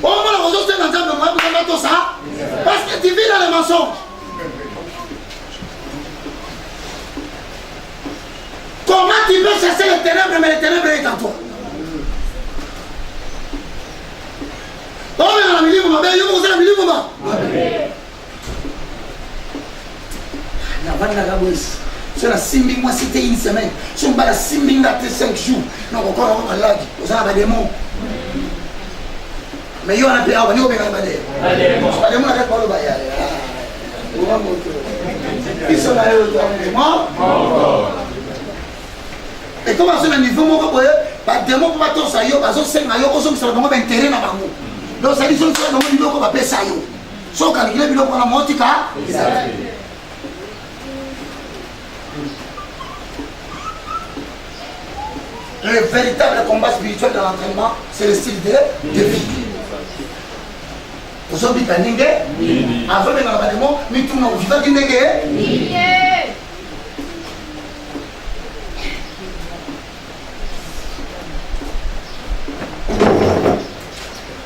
On va la rejoindre dans zambi moi pour tout ça. Parce que tu vis dans les mensonges. Comment tu peux chasser les ténèbres mais les ténèbres est en toi? Oh mais la milieu mama, yo vous la milieu mama. Na bana la boss. C'est la simbi moi c'était une semaine. Si on va la simbi ngate 5 jours. Non encore on va là. Vous avez des mots. Mais yo on a payé on va pas des. Pas des mots avec pas le bail. On va monter. Ils sont là moi. Et comment ça le niveau moi quoi? Pas des mots pas tout ça yo, parce que c'est yo ko ça va intérêt na bango. Donc ça dit que nous avons dit qu'on va payer ça. Si on calcule, nous avons monté. Le véritable combat spirituel dans l'entraînement, c'est le style de vie. Vous avez dit que nous avons dit que nous avons dit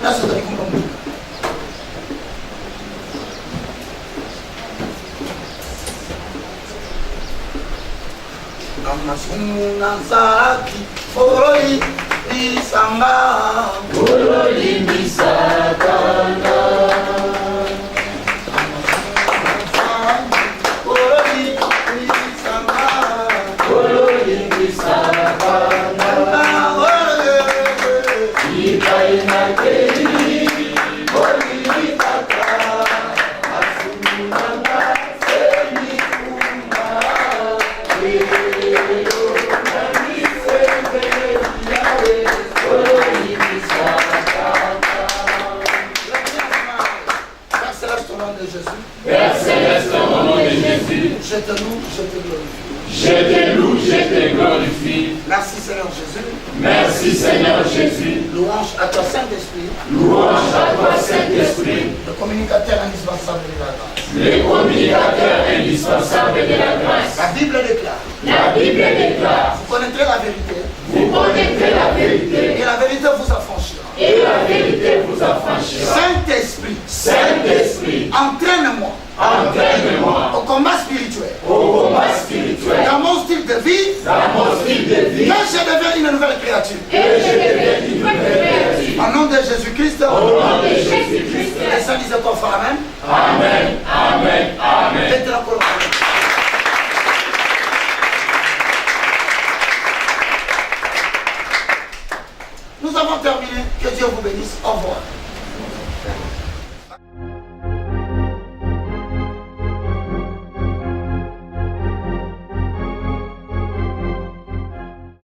là, c'est très compliqué. Amasunazaki, Oroli, Isanga, Oroli, Misakana. Oroli, Isanga, Oroli, Misakana. Je te loue, je te glorifie. Je te loue, je te glorifie. Merci Seigneur Jésus. Merci Seigneur Jésus. Louange à toi Saint-Esprit. Louange à toi Saint-Esprit. Le communicateur indispensable de la grâce. Le communicateur indispensable de la grâce. La Bible déclare. La Bible déclare. Vous connaîtrez la vérité. Vous connaîtrez la vérité. Et la vérité vous affranchira. Et la vérité vous affranchira. Saint-Esprit. Saint-Esprit. Entraîne-moi. Entraîne-moi. Au combat spirituel. Au combat spirituel. Dans mon style de vie. Dans mon style de vie. Que je devienne une nouvelle créature. Et je devienne une nouvelle créature. Au nom de Jésus-Christ. Au nom de Jésus-Christ. Et ça disait ton frère, amen. Amen. Amen. Amen. Faites la parole. Nous avons terminé. Que Dieu vous bénisse. Au revoir.